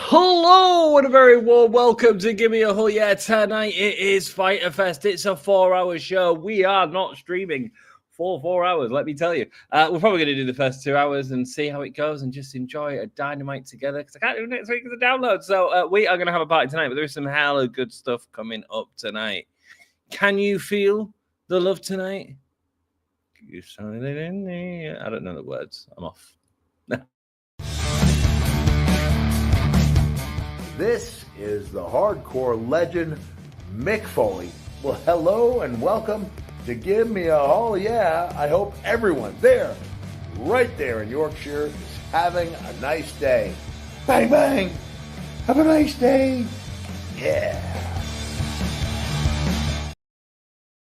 Hello and a very warm welcome to Give Me a Hug. Yeah, tonight it is Fighter Fest. It's a 4-hour show. We are not streaming for 4 hours, let me tell you. We're probably going to do the first 2 hours and see how it goes and just enjoy a Dynamite together because I can't do next week because of the download. So we are going to have a party tonight, but there is some hella good stuff coming up tonight. Can you feel the love tonight? You sounded it in the... I don't know the words. I'm off. This is the hardcore legend, Mick Foley. Well, hello and welcome to Give Me a Hug. Yeah, I hope everyone there, right there in Yorkshire, is having a nice day. Bang, bang. Have a nice day. Yeah.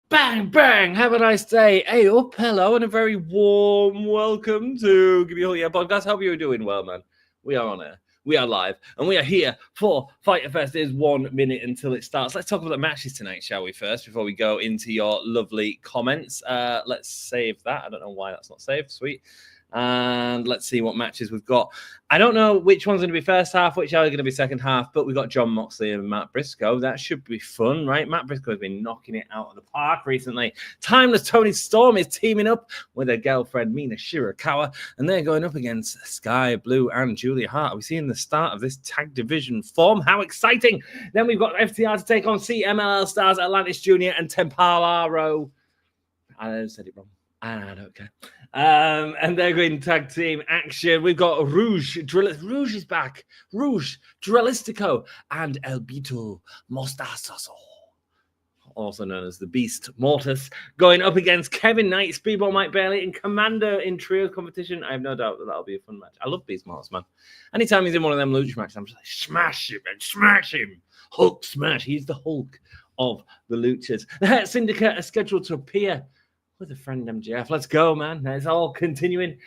Bang, bang. Have a nice day. Hey, up, hello, and a very warm welcome to Give Me a Hug. Yeah, podcast. Hope you're doing well, man. We are on air. We are live, and we are here for Fighter Fest. It is 1 minute until it starts. Let's talk about the matches tonight, shall we, first, before we go into your lovely comments. Let's save that. I don't know why that's not saved. Sweet. And let's see what matches we've got. I don't know which one's going to be first half, which are going to be second half, but we've got Jon Moxley and Matt Briscoe. That should be fun, right? Matt Briscoe has been knocking it out of the park recently. Timeless Toni Storm is teaming up with her girlfriend, Mina Shirakawa, and they're going up against Skye, Blue, and Julia Hart. Are we seeing the start of this tag division form? How exciting! Then we've got FTR to take on CMLL stars Atlantis Jr. and Templario. I said it wrong. I don't care. And they're going tag team action. We've got Rouge is back. Rouge, Dralistico, and El Bito Mostazoso, also known as the Beast Mortos, going up against Kevin Knight, Speedball Mike Bailey, and Komander in trio competition. I have no doubt that that'll be a fun match. I love Beast Mortos, man. Anytime he's in one of them lucha matches, I'm just like, smash him and smash him. Hulk smash. He's the Hulk of the luchas. The Hurt Syndicate are scheduled to appear with a friend MJF. Let's go, man. It's all continuing.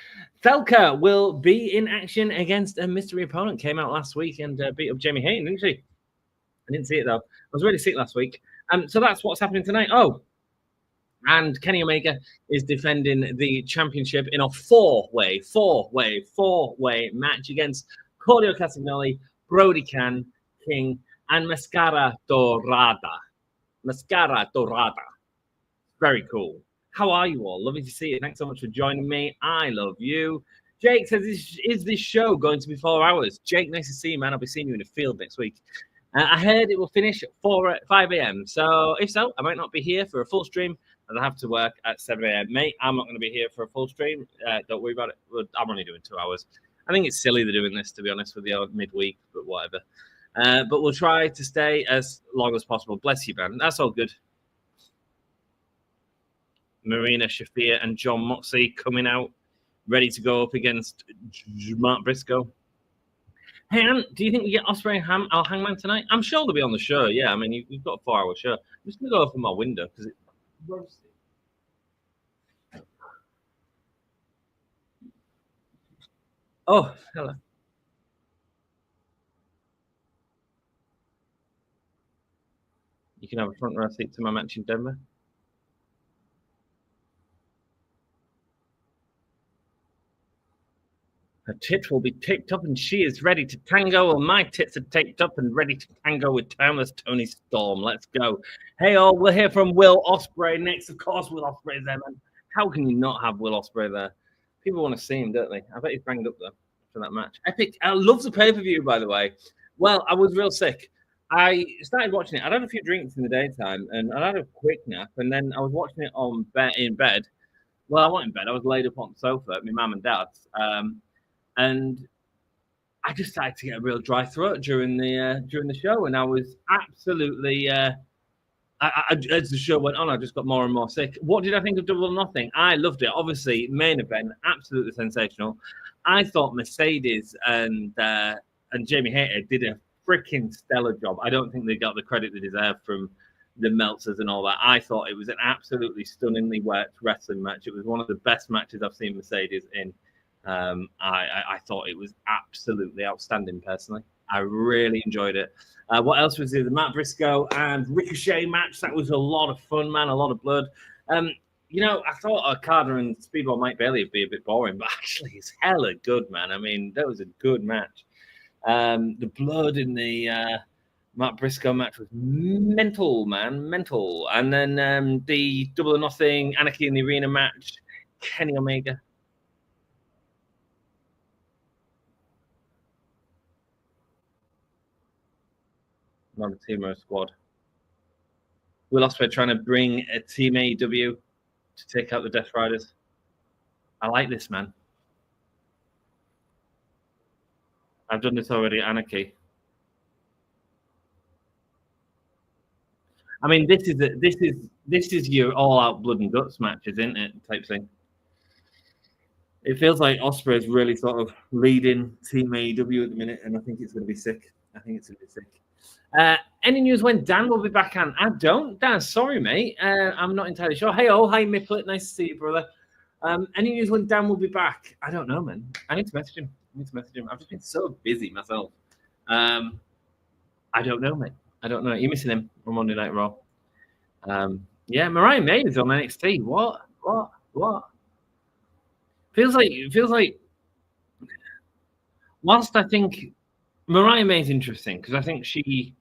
Thekla will be in action against a mystery opponent. Came out last week and beat up Jamie Hayden, didn't she? I didn't see it, though. I was really sick last week. So that's what's happening tonight. Oh, and Kenny Omega is defending the championship in a four-way match against Claudio Castagnoli, Brody King, and Mascara Dorada. Very cool. How are you all? Lovely to see you. Thanks so much for joining me. I love you. Jake says, is this show going to be 4 hours? Jake, nice to see you, man. I'll be seeing you in the field next week. I heard it will finish at 5 a.m. So if so, I might not be here for a full stream, as I have to work at 7 a.m. Mate, I'm not going to be here for a full stream. Don't worry about it. I'm only doing 2 hours. I think it's silly they're doing this, to be honest with you, midweek, but whatever. But we'll try to stay as long as possible. Bless you, man. That's all good. Mina Shirakawa and Jon Moxley coming out, ready to go up against Matt Briscoe. Hey, Ann, do you think we get Ospreay and Hangman tonight? I'm sure they'll be on the show. Yeah, I mean, you've got a 4-hour show. I'm just going to go open my window because it's roasting. Oh, hello. You can have a front row seat to my match in Denver. Her tits will be taped up and she is ready to tango. Well, my tits are taped up and ready to tango with timeless Toni Storm. Let's go. Hey, all, we'll hear from Will Ospreay next. Of course, Will Ospreay's there, man. How can you not have Will Ospreay there? People want to see him, don't they? I bet he's banged up there for that match. Epic. I love the pay-per-view, by the way. Well, I was real sick. I started watching it. I'd had a few drinks in the daytime and I had a quick nap. And then I was watching it in bed. Well, I wasn't in bed. I was laid up on the sofa at my mum and dad's. And I just started to get a real dry throat during the show, and I was absolutely. As the show went on, I just got more and more sick. What did I think of Double or Nothing? I loved it. Obviously, main event, absolutely sensational. I thought Mercedes and Jamie Hayter did a freaking stellar job. I don't think they got the credit they deserve from the Meltzers and all that. I thought it was an absolutely stunningly worked wrestling match. It was one of the best matches I've seen Mercedes in. I thought it was absolutely outstanding personally. I really enjoyed it. What else was there? The Matt Briscoe and Ricochet match. That was a lot of fun, man. A lot of blood. You know, I thought Okada and Speedball Mike Bailey would be a bit boring, but actually it's hella good, man. I mean, that was a good match. The blood in the Matt Briscoe match was mental, man, mental. And then the Double or Nothing Anarchy in the Arena match, Kenny Omega. Not a Team or a squad. Will Ospreay trying to bring a Team AEW to take out the Death Riders. I like this, man. I've done this already, Anarchy. I mean, this is your all-out blood and guts match, isn't it? Type thing. It feels like Ospreay is really sort of leading Team AEW at the minute, and I think it's going to be sick. Any news when Dan will be back on? I don't. Dan, sorry, mate. I'm not entirely sure. Hey, hi, Miplet. Nice to see you, brother. Any news when Dan will be back? I don't know, man. I need to message him. I've just been so busy myself. I don't know, mate. I don't know. You're missing him on Monday Night Raw. Yeah, Mariah May is on NXT. What? Feels like. Whilst I think Mariah May is interesting because I think she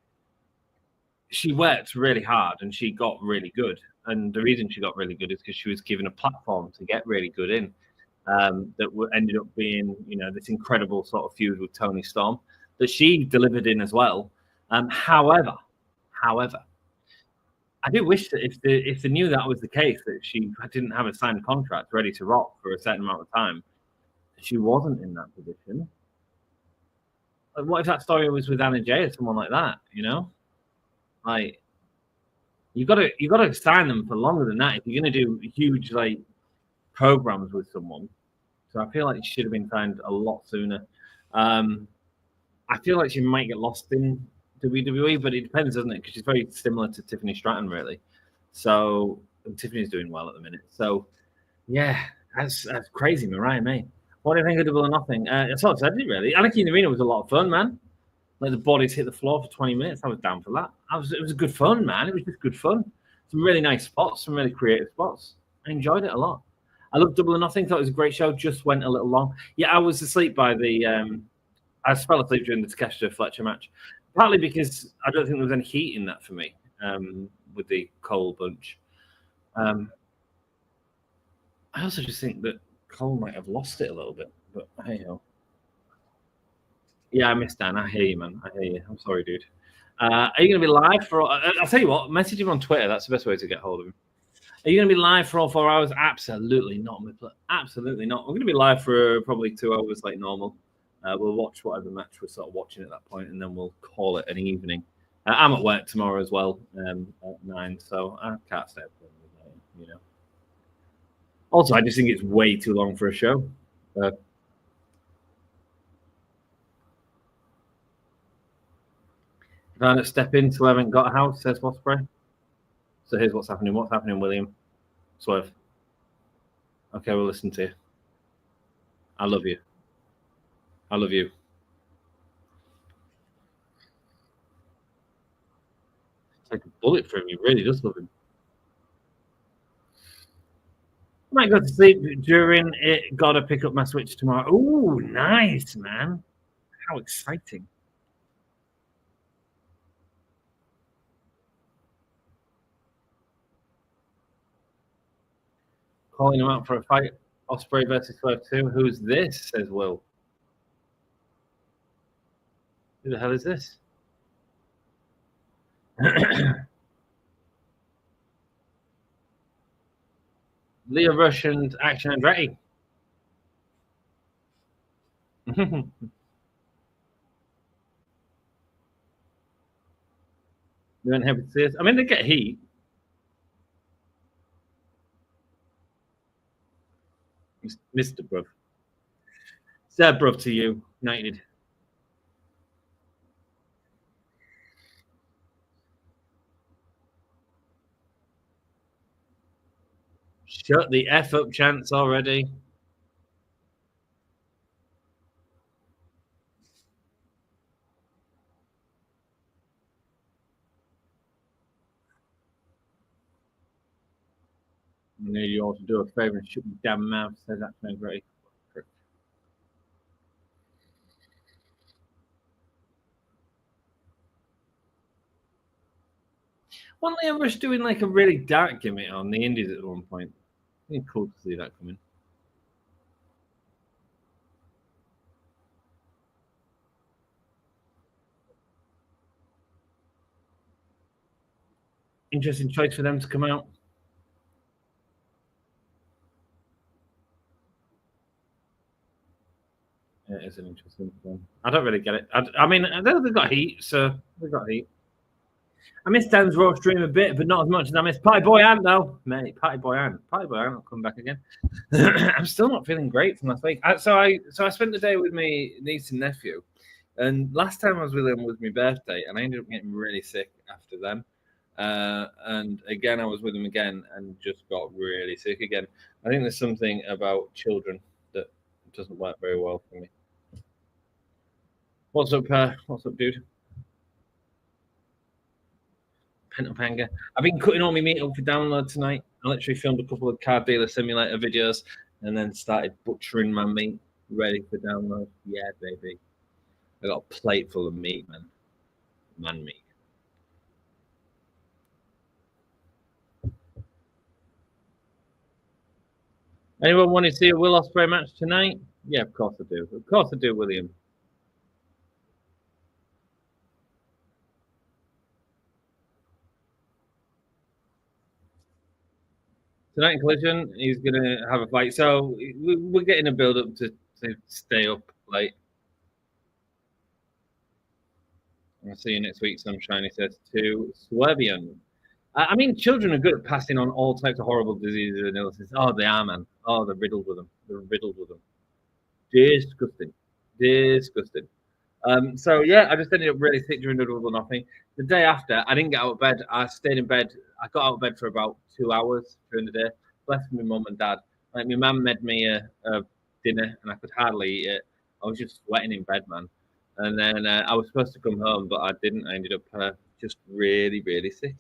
worked really hard and she got really good. And the reason she got really good is because she was given a platform to get really good in. That ended up being, this incredible sort of feud with Toni Storm that she delivered in as well. However, I do wish that if they knew that was the case, that she didn't have a signed contract ready to rock for a certain amount of time, she wasn't in that position. What if that story was with Anna Jay or someone like that? Like you got to sign them for longer than that if you're going to do huge programs with someone. So I feel like she should have been signed a lot sooner. I feel like she might get lost in WWE, but it depends, doesn't it? Because she's very similar to Tiffany Stratton, really. So Tiffany's doing well at the minute. So yeah, that's crazy, Mariah May. What do you think of Double or Nothing? That's all I said, really. Anarchy in the Arena was a lot of fun, man. Like the bodies hit the floor for 20 minutes. I was down for that. It was good fun, man. It was just good fun. Some really nice spots, some really creative spots. I enjoyed it a lot. I loved Double or Nothing. Thought it was a great show. Just went a little long. Yeah, I was asleep by the. I fell asleep during the Takeshita Fletcher match, partly because I don't think there was any heat in that for me with the Cole bunch. I also just think that Cole might have lost it a little bit, but hey ho. Yeah, I missed Dan. I hear you, man. I hear you. I'm sorry, dude. Are you going to be live for? I'll tell you what. Message him on Twitter. That's the best way to get hold of him. Are you going to be live for all 4 hours? Absolutely not. Absolutely not. We're going to be live for probably 2 hours, like normal. We'll watch whatever match we're sort of watching at that point, and then we'll call it an evening. I'm at work tomorrow as well at 9, so I can't stay up for anything, Also, I just think it's way too long for a show. If I don't step in till I haven't got a house, says Ospreay. So here's what's happening. What's happening, William? Swerve. Okay, we'll listen to you. I love you. I love you. It's like a bullet for him. He really does love him. I might go to sleep during it. Gotta pick up my Switch tomorrow. Ooh, nice, man. How exciting. Calling him out for a fight. Ospreay versus Swerve 2. Who's this? Says Will. Who the hell is this? Leo Rush and Action Andretti. You weren't happy to see us. I mean, they get heat. Mr. Bruv. Sir Bruv to you, United. Shut the F up, Chance, already. I need you all to do a favor and shut your damn mouth, says Action Andretti. Wasn't they ever doing like a really dark gimmick on the Indies at one point? It'd be cool to see that coming. Interesting choice for them to come out. Yeah, it is an interesting one. I don't really get it. I mean, they've got heat, so they've got heat. I miss Dan's Raw stream a bit, but not as much as I miss Party Boy Ant, though. Mate, Party Boy Ant will come back again. I'm still not feeling great from last week. So I spent the day with my niece and nephew, and last time I was with them was my birthday, and I ended up getting really sick after them. And again, I was with them again and just got really sick again. I think there's something about children that doesn't work very well for me. What's up, dude? Pent up anger. I've been cutting all my meat up for download tonight. I literally filmed a couple of Card Dealer Simulator videos and then started butchering my meat ready for download. Yeah, baby. I got a plate full of meat, man. Man meat. Anyone want to see a Will Ospreay match tonight? Yeah, of course I do. Of course I do, William. Tonight in Collision, he's going to have a fight. So we're getting a build up to stay up late. I'll see you next week, Sunshine, he says to Swervian. I mean, children are good at passing on all types of horrible diseases and illnesses. Oh, they are, man. Oh, they're riddled with them. They're riddled with them. Disgusting. Disgusting. So, yeah, I just ended up really sick during the double nothing. The day after, I didn't get out of bed. I stayed in bed. I got out of bed for about 2 hours during the day. Bless my mum and dad. Like, my mum made me a dinner, and I could hardly eat it. I was just sweating in bed, man. And then I was supposed to come home, but I didn't. I ended up just really, really sick.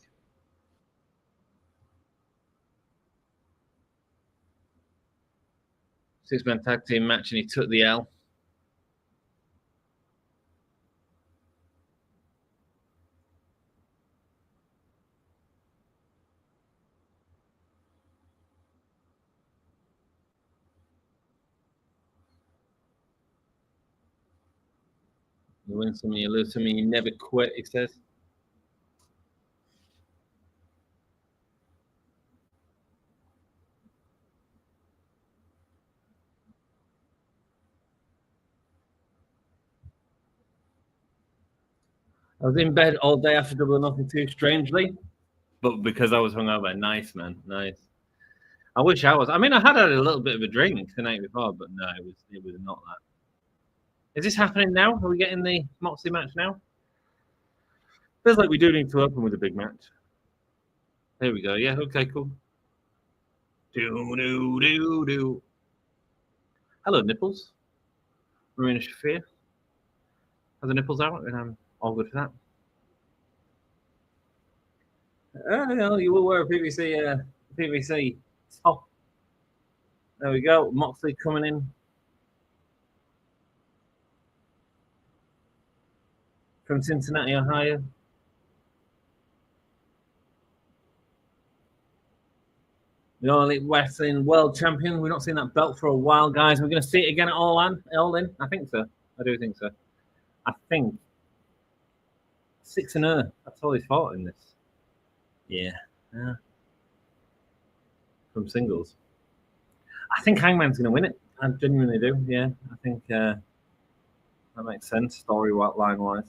Six-man tag team match, and he took the L. You win some, you lose some, and you never quit, he says. I was in bed all day after double or nothing too, strangely, but because I was hungover, nice, man, nice. I wish I was. I mean, I had a little bit of a drink the night before, but no, it was not that. Is this happening now? Are we getting the Moxley match now? Feels like we do need to open with a big match. There we go. Yeah. Okay. Cool. Do. Hello, nipples. Marina Shafir. Have the nipples out, and I'm all good for that. You will wear a PVC top. There we go. Moxley coming in from Cincinnati, Ohio. The only wrestling world champion. We've not seen that belt for a while, guys. We're going to see it again at All In. I think so. I do think so. I think 6-0. That's all he's fought in this. Yeah. From singles. I think Hangman's going to win it. I genuinely do. Yeah. I think that makes sense storyline wise.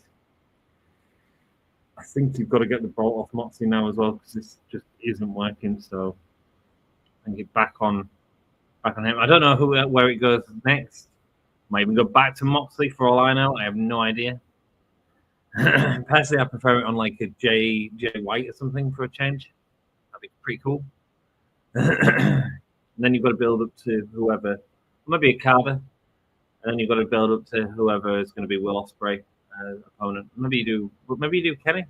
I think you've got to get the bolt off Moxley now as well because this just isn't working. So I think back on him. I don't know where it goes next. Might even go back to Moxley for all I know. I have no idea. Personally, I prefer it on like a Jay White or something for a change. That'd be pretty cool. And then you've got to build up to whoever, maybe a Carver, and then you've got to build up to whoever is going to be Will Ospreay opponent. Maybe you do Kenny.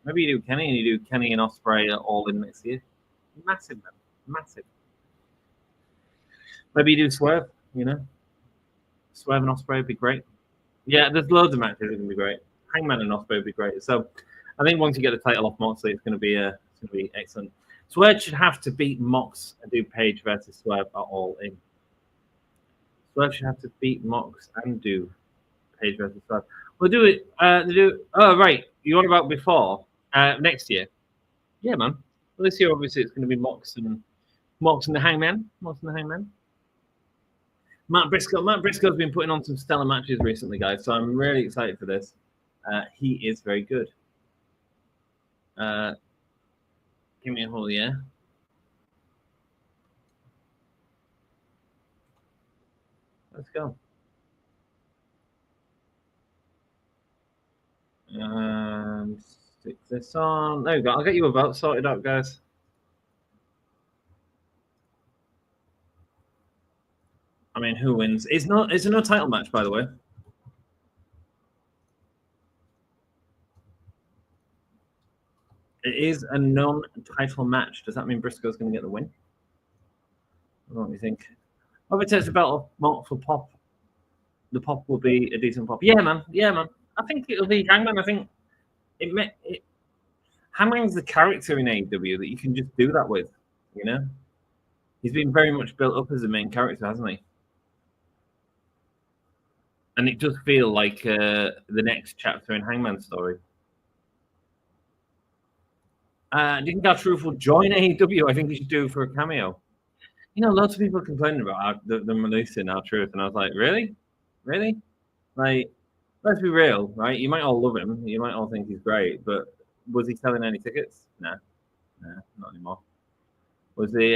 Maybe you do Kenny and you do Kenny and Ospreay all in next year. Massive, man. Massive. Maybe you do Swerve, Swerve and Ospreay would be great. Yeah, there's loads of matches that can be great. Hangman and Ospreay would be great. So I think once you get the title off Moxley, it's going to be excellent. Swerve should have to beat Mox and do Page versus Swerve at All In. Swerve should have to beat Mox and do Page versus Swerve. We'll do it. Oh, right. You want about before next year? Yeah, man. Well, this year, obviously, it's going to be Mox and the Hangman. Matt Briscoe's been putting on some stellar matches recently, guys. So I'm really excited for this. He is very good. Give me a whole yeah. Let's go. And stick this on. There we go. I'll get you a vote sorted out, guys. I mean, who wins? It's a no title match, by the way. It is a non-title match. Does that mean Briscoe's going to get the win? What do you think? If it takes a belt off for Pop, the Pop will be a decent Pop. Yeah, man. I think it'll be Hangman. I think Hangman's the character in AEW that you can just do that with, you know? He's been very much built up as a main character, hasn't he? And it does feel like the next chapter in Hangman's story. Do you think our Truth will join AEW? I think he should do for a cameo. You know, lots of people are complaining about them releasing our Truth, and I was like, really? Like, let's be real, right? You might all love him, you might all think he's great, but was he selling any tickets? Nah, not anymore. Was he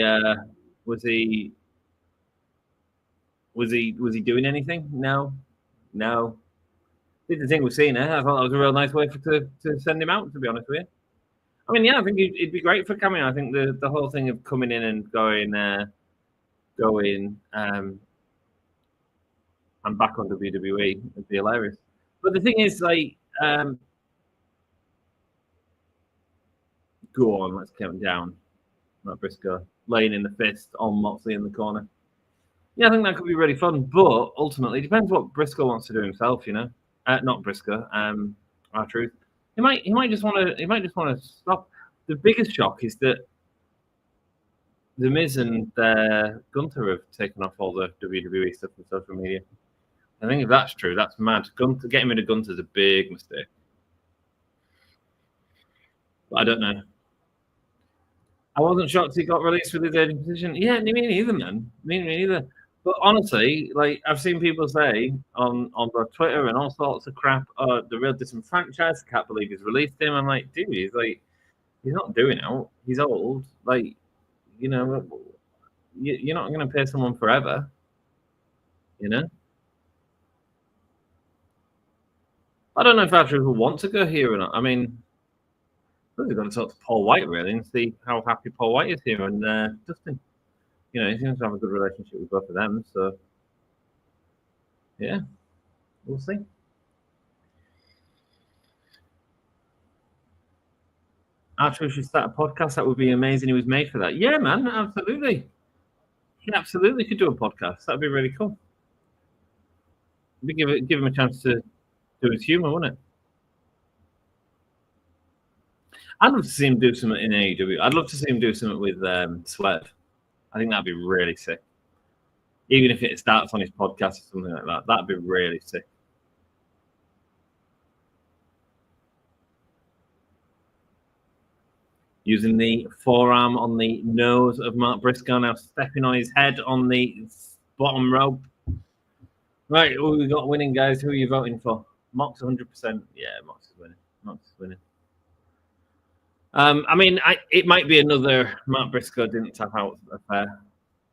doing anything? No. Did the thing with Cena. I thought that was a real nice way to send him out, to be honest with you. I mean, yeah, I think it'd be great for cameo. I think the whole thing of coming in and going I'm back on WWE would be hilarious. But the thing is, like, go on, let's count down. Matt Briscoe laying in the fist on Moxley in the corner. Yeah, I think that could be really fun, but ultimately, it depends what Briscoe wants to do himself. You know, not Briscoe. R-Truth. He might just want to stop. The biggest shock is that The Miz and Gunther have taken off all the WWE stuff on social media. I think if that's true, that's mad. Getting rid of Gunther is a big mistake. But I don't know. I wasn't shocked he got released with his aging position. Yeah, me neither, man. Me neither. But honestly, like I've seen people say on both Twitter and all sorts of crap, the real disenfranchised. I can't believe he's released him. I'm like, dude, he's not doing out. He's old. Like, you know, you're not going to pay someone forever. You know. I don't know if R-Truth will want to go here or not. I mean, we're going to talk to Paul White really and see how happy Paul White is here and Dustin. You know, he seems to have a good relationship with both of them. So, yeah, we'll see. R-Truth should start a podcast. That would be amazing. He was made for that. Yeah, man, absolutely. He absolutely could do a podcast. That'd be really cool. Give him a chance to do his humor, wouldn't it? I'd love to see him do something in AEW. I'd love to see him do something with Swerve. I think that'd be really sick. Even if it starts on his podcast or something like that, that'd be really sick. Using the forearm on the nose of Mark Briscoe, now stepping on his head on the bottom rope. Right, who we got winning, guys? Who are you voting for? Mox 100%. Yeah, Mox is winning. I mean, it might be another Mark Briscoe didn't tap out affair,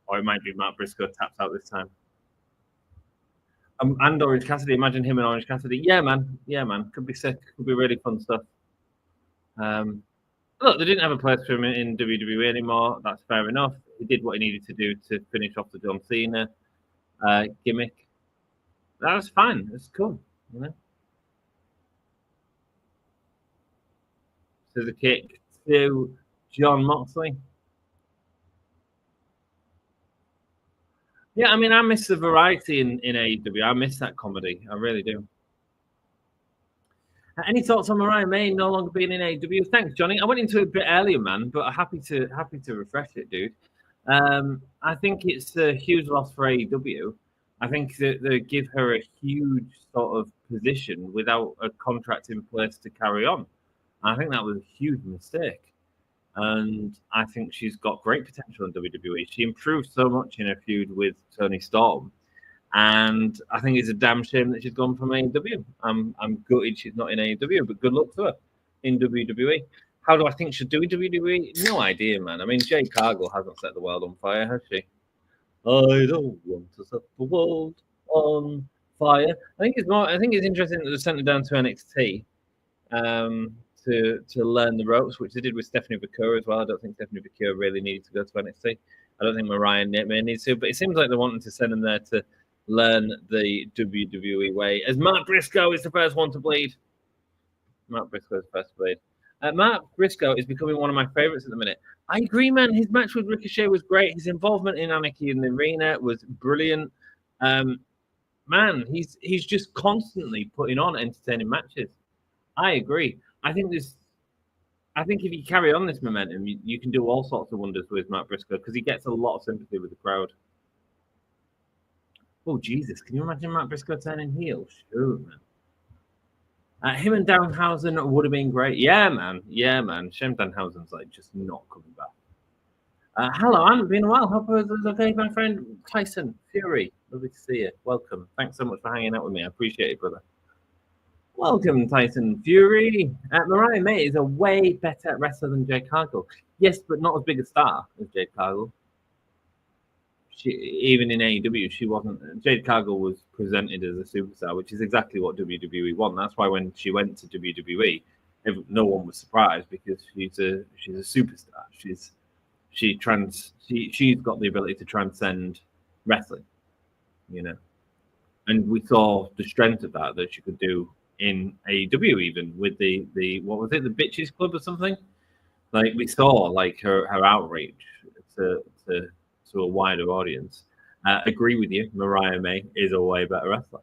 or it might be Mark Briscoe taps out this time. And Orange Cassidy, imagine him and Orange Cassidy. Yeah, man. Could be sick. Could be really fun stuff. Look, they didn't have a place for him in WWE anymore. That's fair enough. He did what he needed to do to finish off the John Cena gimmick. That was fine. It's cool, you know. So the kick to Jon Moxley. Yeah, I mean, I miss the variety in AEW. I miss that comedy. I really do. Any thoughts on Mariah May no longer being in AEW? Thanks, Johnny. I went into it a bit earlier, man, but happy to refresh it, dude. I think it's a huge loss for AEW. I think that they give her a huge sort of position without a contract in place to carry on. I think that was a huge mistake. And I think she's got great potential in WWE. She improved so much in her feud with Toni Storm. And I think it's a damn shame that she's gone from AEW. I'm gutted she's not in AEW, but good luck to her in WWE. How do I think she'll do in WWE? No idea, man. I mean, Jade Cargill hasn't set the world on fire, has she? I don't want to set the world on fire. I think it's interesting that they sent her down to NXT to learn the ropes, which they did with Stephanie Bakura as well. I don't think Stephanie Bakura really needed to go to NXT. I don't think Mariah May needs to, but it seems like they're wanting to send them there to learn the WWE way. As Matt Briscoe is the first one to bleed. Matt Briscoe is the first to bleed. Matt Briscoe is becoming one of my favorites at the minute. I agree, man. His match with Ricochet was great. His involvement in Anarchy in the Arena was brilliant. Man, he's just constantly putting on entertaining matches. I agree. I think if you carry on this momentum, you can do all sorts of wonders with Matt Briscoe because he gets a lot of sympathy with the crowd. Oh, Jesus. Can you imagine Matt Briscoe turning heel? Sure, man. Him and Danhausen would have been great. Yeah, man. Shame Danhausen's just not coming back. Hello, I haven't been a while. Hope it was okay, my friend Tyson Fury. Lovely to see you. Welcome. Thanks so much for hanging out with me. I appreciate it, brother. Welcome, Tyson Fury. Mariah May is a way better wrestler than Jade Cargill. Yes, but not as big a star as Jade Cargill. Even in AEW, she wasn't. Jade Cargill was presented as a superstar, which is exactly what WWE want. That's why when she went to WWE, no one was surprised because she's a superstar. She's got the ability to transcend wrestling, and we saw the strength of that she could do in AEW, even with the what was it, the Bitches Club or something. We saw her outreach to a wider audience. Agree with you. Mariah May is a way better wrestler,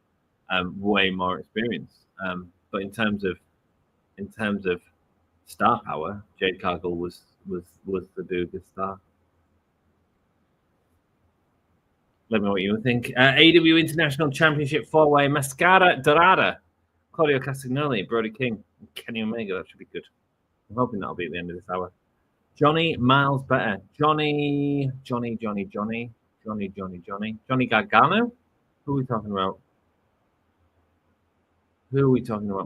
way more experience. But in terms of star power, Jade Cargill was the biggest star. Let me know what you think. AEW International Championship 4-way: Mascara, Dorada, Claudio Castagnoli, Brody King, and Kenny Omega. That should be good. I'm hoping that'll be at the end of this hour. Johnny Miles better. Johnny Gargano? Who are we talking about?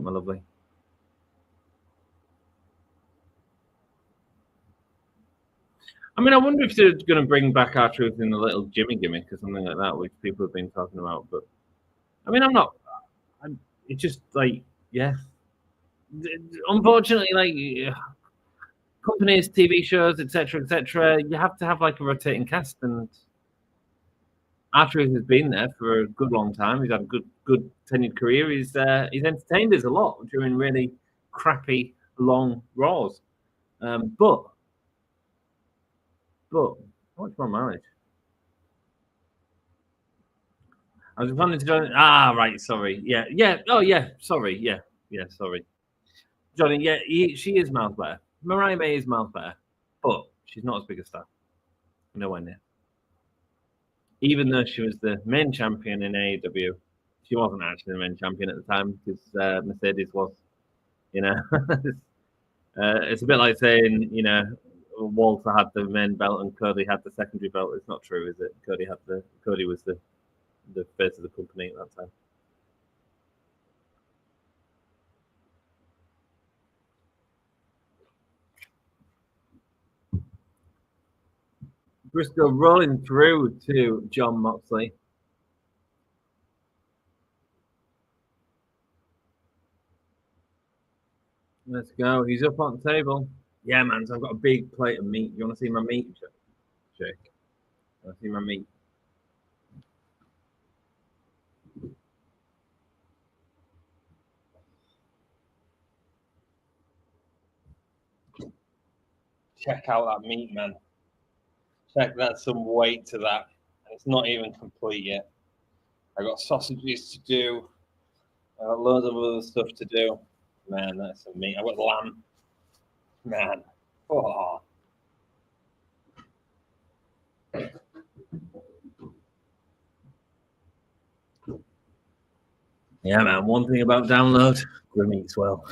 My lovely? I mean, I wonder if they're going to bring back R-Truth in the little Jimmy gimmick or something like that, which people have been talking about. But, I mean, it's just yeah. Unfortunately, companies, TV shows, etc., you have to have a rotating cast, and R-Truth has been there for a good long time. He's had a good tenured career. He's entertained us a lot during really crappy long Raws. But what's my marriage? I was planning to join. Right. Sorry. Yeah. Oh, yeah. Sorry. Yeah. Sorry, Johnny. Yeah, she is miles better. Mariah May is miles better, but she's not as big a star. Nowhere near. Even though she was the main champion in AEW, she wasn't actually the main champion at the time because Mercedes was. It's a bit like saying, Walter had the main belt and Cody had the secondary belt. It's not true, is it? Cody was the face of the company at that time. Briscoe rolling through to Jon Moxley. Let's go. He's up on the table. Yeah, man. So I've got a big plate of meat. You want to see my meat, Jake? Want to see my meat? Check out that meat, man. That's some weight to that. It's not even complete yet. I got sausages to do. I got loads of other stuff to do. Man, that's some meat. I got lamb. Man. Oh. Yeah, man. One thing about download, Grim eats well.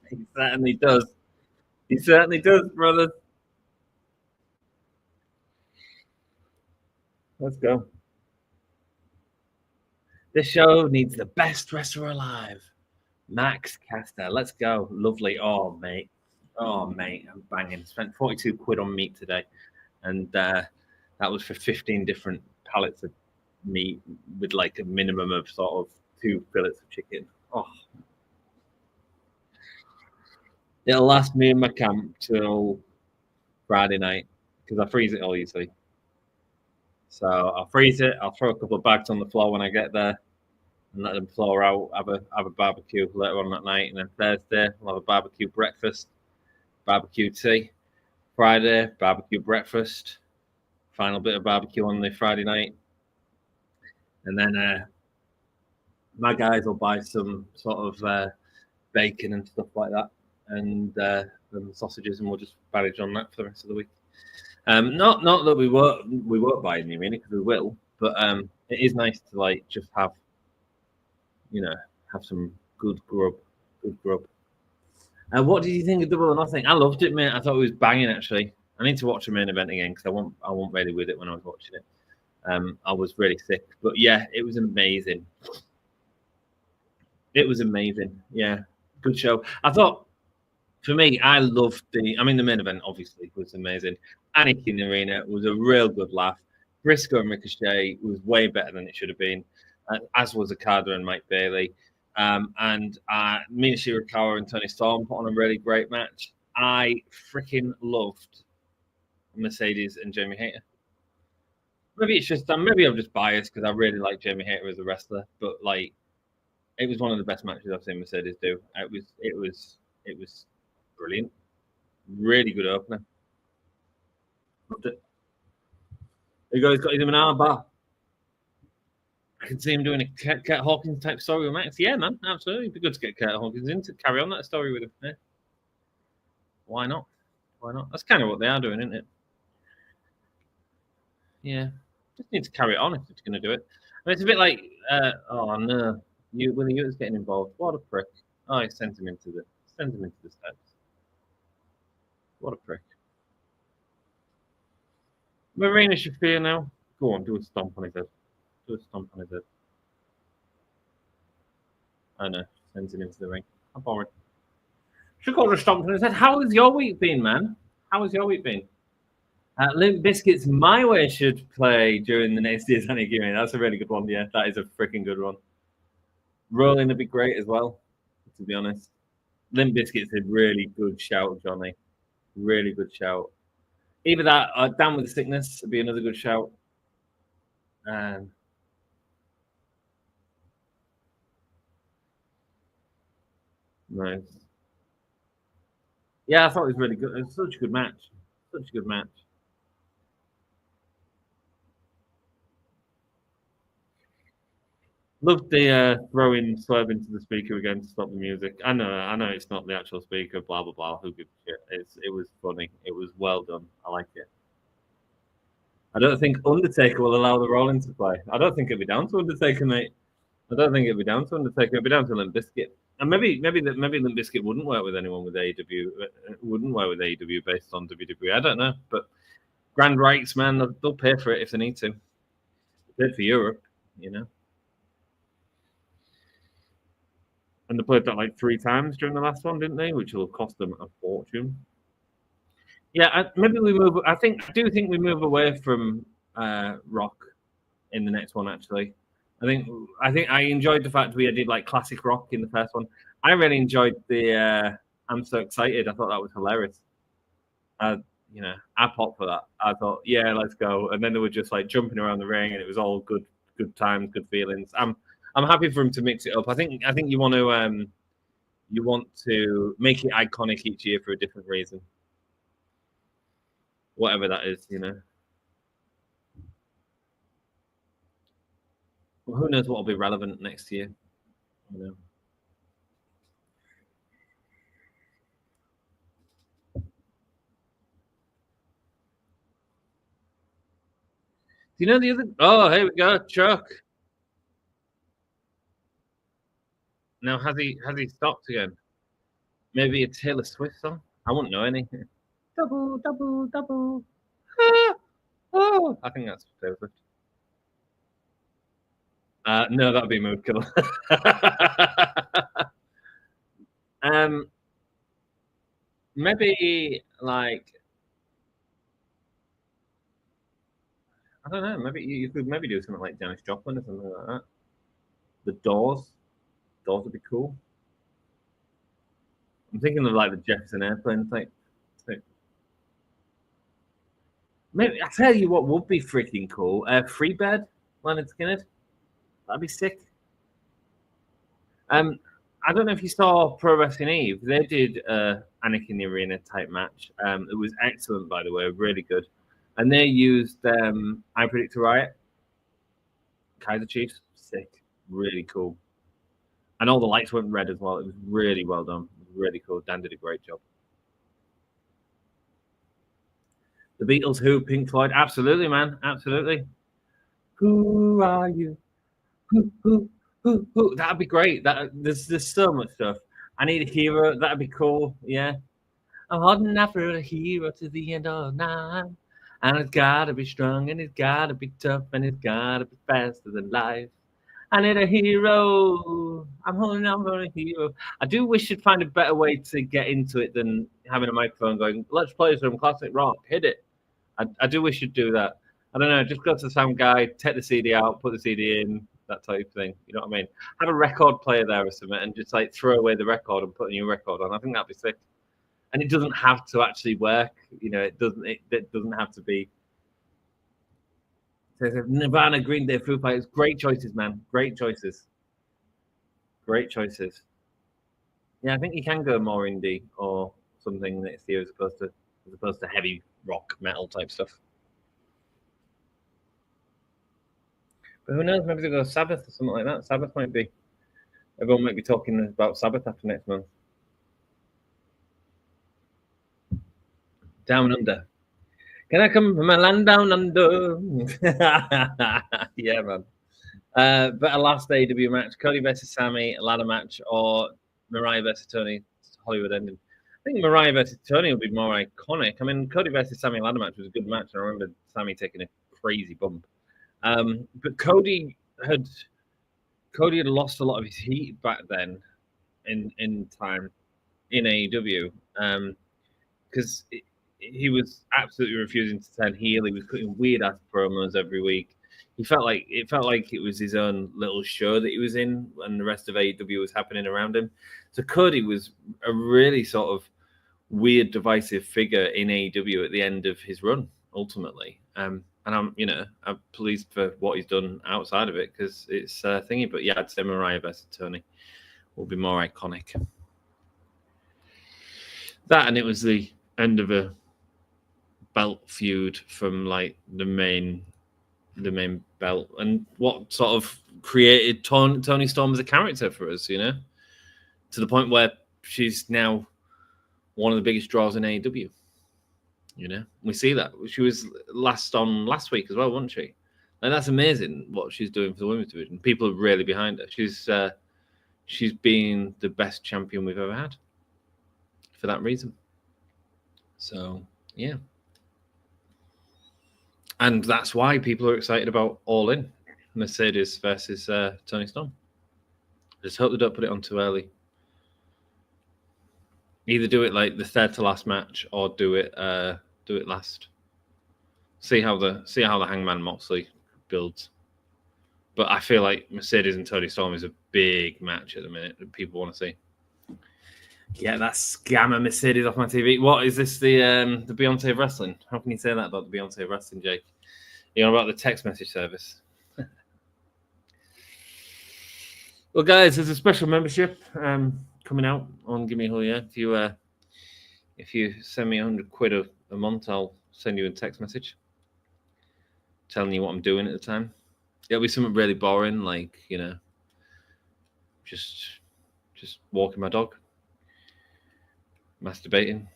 He certainly does. He certainly does, brother. Let's go. This show needs the best wrestler alive. Max Caster. Let's go. Lovely. Oh, mate. I'm banging. Spent 42 quid on meat today. And that was for 15 different pallets of meat with like a minimum of sort of 2 fillets of chicken. Oh. It'll last me in my camp till Friday night because I freeze it all, you see. So I'll freeze it. I'll throw a couple of bags on the floor when I get there and let them thaw out. Have a barbecue later on that night, and then Thursday we'll have a barbecue breakfast, barbecue tea. Friday barbecue breakfast. Final bit of barbecue on the Friday night, and then my guys will buy some sort of bacon and stuff like that, and sausages, and we'll just manage on that for the rest of the week. Not that we won't buy any really, because we will, but it is nice to like just have some good grub. What did you think of Double or Nothing? I loved it, mate. I thought it was banging. Actually, I need to watch the main event again because I wasn't ready with it when I was watching it. I was really sick, but yeah, it was amazing. It was amazing. Yeah, good show. I thought, for me, I loved the main event obviously was amazing. Anarchy in the Arena was a real good laugh. Briscoe and Ricochet was way better than it should have been, as was Okada and Mike Bailey. And Mina Shirakawa and Toni Storm put on a really great match. I freaking loved Mercedes and Jamie Hayter. Maybe it's just maybe I'm just biased because I really like Jamie Hayter as a wrestler, but like it was one of the best matches I've seen Mercedes do. It was brilliant. Really good opener. Loved it. You guys got him an arm bar. I can see him doing a Kurt Hawkins type story with Max. Yeah, man, absolutely. It'd be good to get Kurt Hawkins in to carry on that story with him. Yeah. Why not? Why not? That's kind of what they are doing, isn't it? Yeah. Just need to carry it on if it's going to do it. I mean, it's a bit like, oh no, Willie Ewers getting involved. What a prick. Oh, he sends him into the steps. What a prick. Marina Shafir now. Go on, do a stomp on his head. I know. Sends him into the ring. I'm bored. Should go to stomp on his head. How has your week been, man? How has your week been? Limp Bizkit's My Way should play during the next year's Annie. That's a really good one. Yeah, that is a freaking good one. Rolling would be great as well, to be honest. Limp Bizkit's a really good shout, Johnny. Really good shout. Either that or Down with the Sickness would be another good shout. Nice. Yeah, I thought it was really good. It was such a good match. Loved the throwing Swerve into the speaker again to stop the music. I know it's not the actual speaker, blah blah blah. Who gives a shit? It was funny. It was well done. I like it. I don't think Undertaker will allow the Rollins to play. I don't think it'd be down to Undertaker, mate. I don't think it'd be down to Undertaker. It'd be down to Limp Bizkit. And maybe Limp Bizkit wouldn't work with anyone with AEW. Wouldn't work with AEW based on WWE. I don't know, but Grand Rights, man, they'll pay for it if they need to. They paid for Europe, you know. And they played that like 3 times during the last one, didn't they? Which will cost them a fortune. Yeah, maybe we move. I do think we move away from rock in the next one. Actually, I think I enjoyed the fact we did like classic rock in the first one. I really enjoyed the "I'm So Excited." I thought that was hilarious. I popped for that. I thought, yeah, let's go. And then they were just like jumping around the ring, and it was all good times, good feelings. I'm happy for him to mix it up. I think you want to make it iconic each year for a different reason, whatever that is, you know. Well, who knows what will be relevant next year, you know. you know the other? Oh, here we go, Chuck. Now has he stopped again? Maybe a Taylor Swift song? I wouldn't know anything. Double, double, double. Ah, oh, I think that's Taylor Swift. No, that'd be Mood Killer. Maybe like I don't know. Maybe you could maybe do something like Janis Joplin or something like that. The Doors. Doors would be cool. I'm thinking of like the Jefferson Airplane type. Maybe I tell you what would be freaking cool. Freebird, Leonard Skinner. That'd be sick. I don't know if you saw Pro Wrestling Eve. They did Anakin in the Arena type match. It was excellent, by the way, really good. And they used I Predict a Riot, Kaiser Chiefs. Sick, really cool. And all the lights went red as well. It was really well done. Really cool. Dan did a great job. The Beatles, who? Pink Floyd? Absolutely, man. Absolutely. Who are you? Who? That'd be great. There's so much stuff. I need a hero. That'd be cool. Yeah. I'm holding out for a hero to the end of night. And it's gotta be strong, and it's gotta be tough, and it's gotta be faster than life. I need a hero. I'm holding out for a hero. I do wish you'd find a better way to get into it than having a microphone going, let's play some classic rock, hit it. I do wish you'd do that. I don't know, just go to the sound guy, take the CD out, put the CD in, that type of thing. You know what I mean? Have a record player there or something and just like throw away the record and put a new record on. I think that'd be sick. And it doesn't have to actually work. You know, it doesn't have to be. Nirvana, Green Day, Foo Fighters. Great choices, man. Great choices. Great choices. Yeah, I think you can go more indie or something next year as opposed to heavy rock metal type stuff. But who knows? Maybe they'll go Sabbath or something like that. Sabbath might be. Everyone might be talking about Sabbath after next month. Down under. Can I come from a land down under? Yeah, man. But a last AEW match, Cody versus Sammy, a ladder match, or Mariah versus Toni, Hollywood ending. I think Mariah versus Toni would be more iconic. I mean, Cody versus Sammy ladder match was a good match. I remember Sammy taking a crazy bump. But Cody had lost a lot of his heat back then in time in AEW because he was absolutely refusing to turn heel. He was cutting weird ass promos every week. It felt like it was his own little show that he was in, and the rest of AEW was happening around him. So Cody was a really sort of weird, divisive figure in AEW at the end of his run, ultimately. And I'm pleased for what he's done outside of it because it's thingy. But yeah, I'd say Mariah versus Toni will be more iconic. That, and it was the end of a belt feud from like the main belt, and what sort of created Toni Storm as a character for us, you know, to the point where she's now one of the biggest draws in AEW. You know, we see that she was last week as well, wasn't she? And that's amazing what she's doing for the women's division. People are really behind her. She's been the best champion we've ever had for that reason. So yeah. And that's why people are excited about All In, Mercedes versus Toni Storm. Just hope they don't put it on too early. Either do it like the third to last match, or do it last. See how the Hangman Moxley builds. But I feel like Mercedes and Toni Storm is a big match at the minute that people want to see. Get that scammer Mercedes off my TV. What is this? The Beyonce of wrestling? How can you say that about the Beyonce of wrestling, Jake? You know about the text message service? Well, guys, there's a special membership coming out on Gimme a Hell Yeah. If you send me £100 a month, I'll send you a text message telling you what I'm doing at the time. It'll be something really boring, like, you know, just walking my dog, masturbating,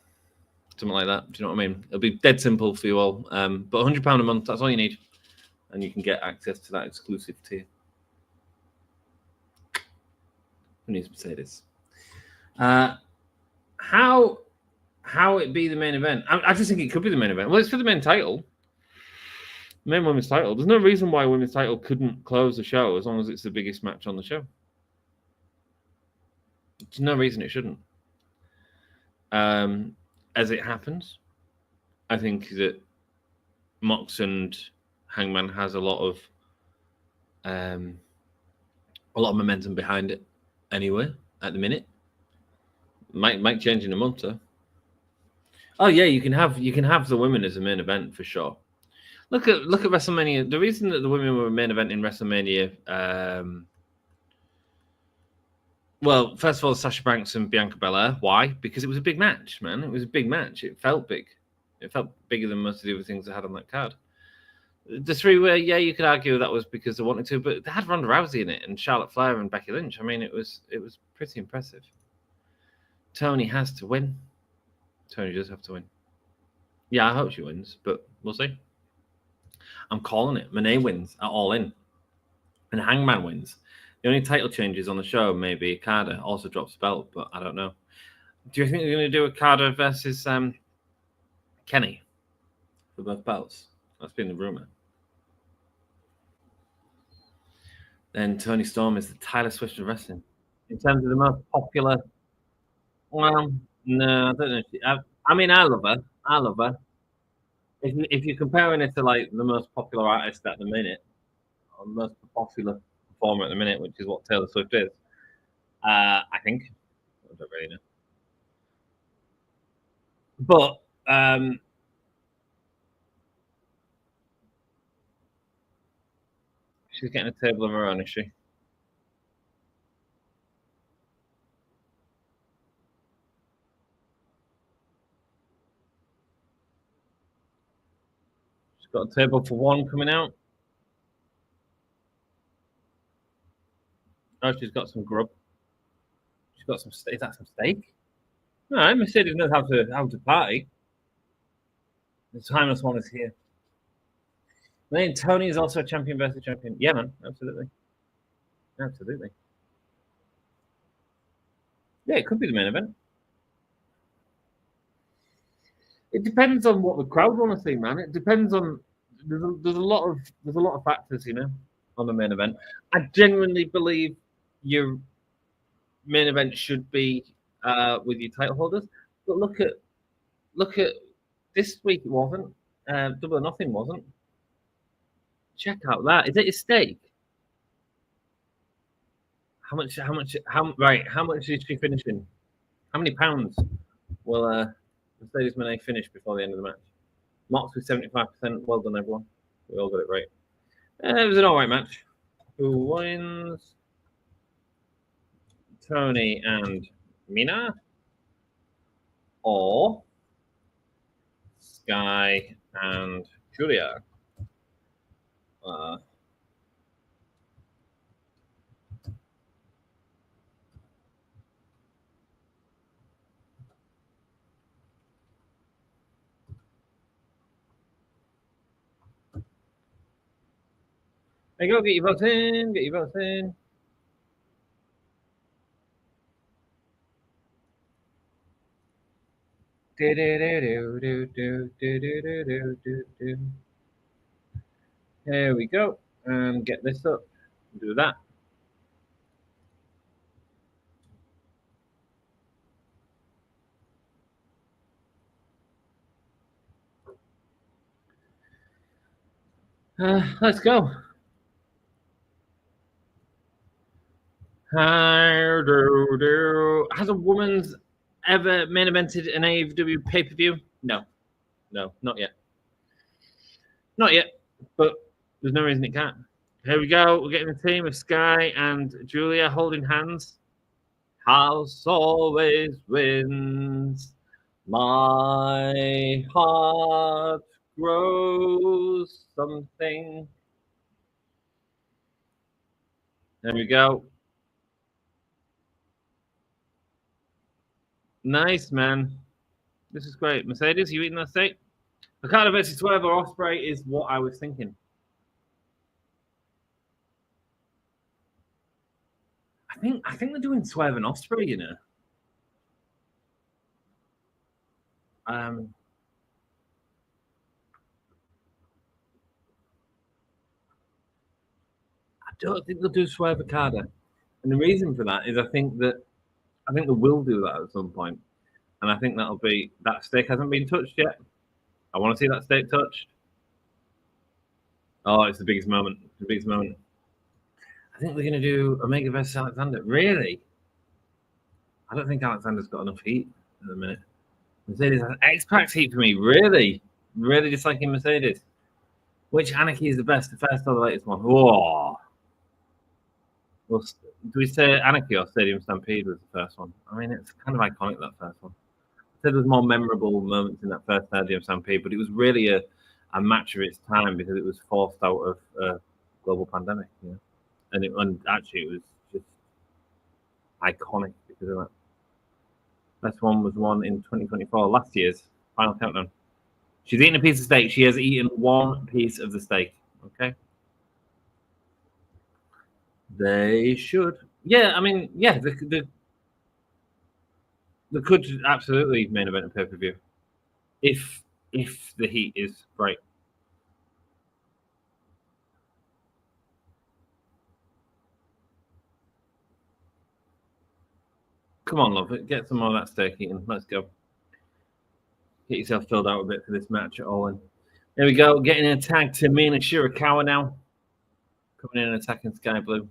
something like that. Do you know what I mean? It'll be dead simple for you all. But £100 a month, that's all you need. and you can get access to that exclusive tier. Who needs Mercedes? How it be the main event? I just think it could be the main event. Well, it's for the main title. Main women's title. There's no reason why women's title couldn't close the show as long as it's the biggest match on the show. There's no reason it shouldn't. As it happens, I think that Mox and Hangman has a lot of momentum behind it anyway at the minute. Might change in a month though. Oh yeah, you can have the women as a main event for sure. Look at WrestleMania. The reason that the women were a main event in WrestleMania, well, first of all, Sasha Banks and Bianca Belair. Why? Because it was a big match, man. It was a big match. It felt big. It felt bigger than most of the other things they had on that card. The three-way, yeah, you could argue that was because they wanted to, but they had Ronda Rousey in it and Charlotte Flair and Becky Lynch. I mean, it was pretty impressive. Toni has to win. Toni does have to win. Yeah, I hope she wins, but we'll see. I'm calling it. Monet wins at All In. And Hangman wins. The only title changes on the show maybe Okada also drops the belt, but I don't know. Do you think they're going to do Okada versus Kenny for both belts? That's been the rumor. Then Toni Storm is the Tyler Swift of wrestling. In terms of the most popular, well, no, I don't know. I mean, I love her. If you're comparing it to like the most popular artist at the minute, or the most popular performer at the minute, which is what Taylor Swift is, I think. I don't really know. But she's getting a table of her own, is she? She's got a table for one coming out. Oh, she's got some grub. She's got some steak. Is that some steak? No, Mercedes knows how to party. The timeless one is here. I mean, Toni is also a champion versus champion. Yeah, man, absolutely. Absolutely. Yeah, it could be the main event. It depends on what the crowd want to see, man. It depends on there's a lot of factors, you know, on the main event. I genuinely believe your main event should be with your title holders. But look at this week. It wasn't. Double or Nothing wasn't. Check out that. Is it a steak? How much is she finishing? How many pounds will Mercedes Moné finish before the end of the match? Mox with 75%. Well done, everyone. We all got it right. It was an all right match. Who wins? Toni and Mina, or Skye and Julia? There you go. Get your votes in. Get your votes in. Here we go. And get this up. Do that. Let's go. Has a woman's ever main evented an AEW pay-per-view? No, not yet. Not yet, but there's no reason it can't. Here we go. We're getting a team of Skye and Julia holding hands. House always wins. My heart grows something. There we go. Nice, man. This is great. Mercedes, you eating that steak? Okada versus Swerve or Ospreay is what I was thinking. think they're doing Swerve and Ospreay, you know. I don't think they'll do Swerve Okada. And the reason for that is I think they will do that at some point. And I think that stake hasn't been touched yet. I want to see that stake touched. Oh, it's the biggest moment. The biggest moment. I think they're going to do Omega versus Alexander. Really? I don't think Alexander's got enough heat at the minute. Mercedes has X-Pac heat for me. Really? Really disliking Mercedes. Which Anarchy is the best? The first or the latest one? Whoa. Well, do we say Anarchy or Stadium Stampede was the first one? I mean, it's kind of iconic, that first one. I said there's more memorable moments in that first Stadium Stampede, but it was really a match of its time because it was forced out of a global pandemic. Yeah. And actually, it was just iconic because of that. Best one was one in 2024, last year's Final Countdown. She's eaten a piece of steak. She has eaten one piece of the steak. Okay. They should. Yeah, I mean, yeah, they could absolutely main event a pay-per-view if the heat is right. Come on, love it. Get some more of that steak eating. Let's go. Get yourself filled out a bit for this match at all. And there we go. Getting an attack to Mina Shirakawa now. Coming in and attacking Sky Blue.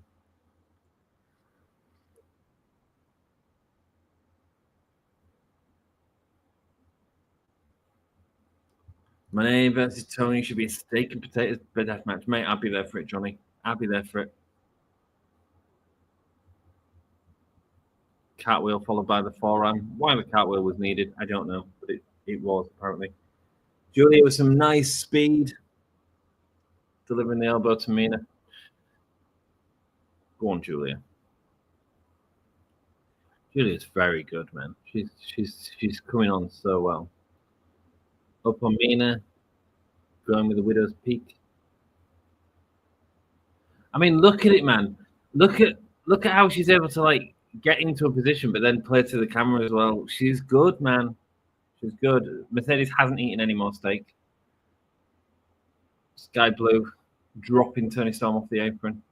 Monet versus Toni should be a steak and potatoes death match. Mate, I'll be there for it, Johnny. I'll be there for it. Cartwheel followed by the forearm. Why the cartwheel was needed, I don't know, but it was apparently. Julia with some nice speed, delivering the elbow to Mina. Go on, Julia. Julia's very good, man. She's coming on so well. Up on Mina, going with the Widow's Peak. I mean, look at it, man. Look at how she's able to like get into a position, but then play to the camera as well. She's good, man. She's good. Mercedes hasn't eaten any more steak. Sky Blue dropping Toni Storm off the apron,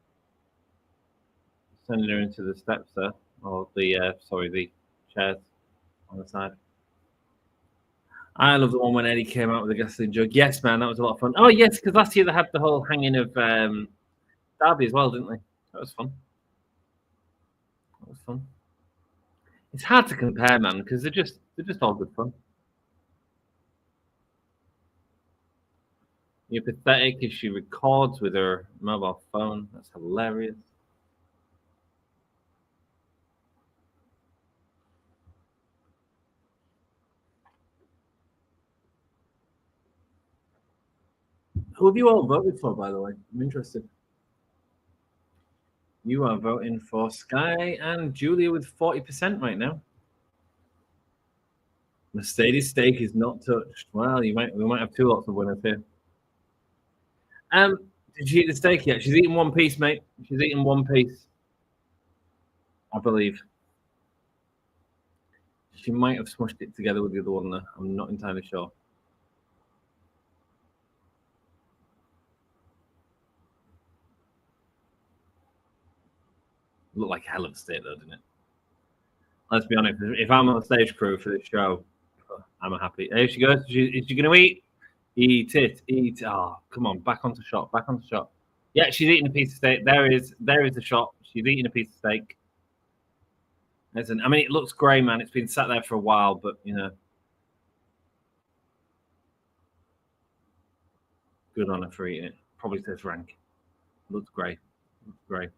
sending her into the steps there, or the the chairs on the side. I love the one when Eddie came out with the gasoline jug. Yes, man, that was a lot of fun. Oh yes, because last year they had the whole hanging of Darby as well, didn't they? That was fun. That was fun. It's hard to compare, man, because they're just all good fun. You're pathetic if she records with her mobile phone. That's hilarious. Who have you all voted for, by the way? I'm interested. You are voting for Skye and Julia with 40% right now. Mercedes steak is not touched. Well, we might have two lots of winners here. Did she eat the steak yet? She's eating one piece, mate. She's eating one piece, I believe. She might have smushed it together with the other one, though. I'm not entirely sure. Looked like a hell of a steak, though, didn't it? Let's be honest. If I'm on the stage crew for this show, I'm happy. Here she goes. Is she going to eat? Eat it. Eat. Oh, come on. Back onto shot. Back onto shot. Yeah, she's eating a piece of steak. There is the shot. She's eating a piece of steak. Listen, I mean, it looks grey, man. It's been sat there for a while, but, you know. Good on her for eating it. Probably says rank. Looks grey. Looks grey.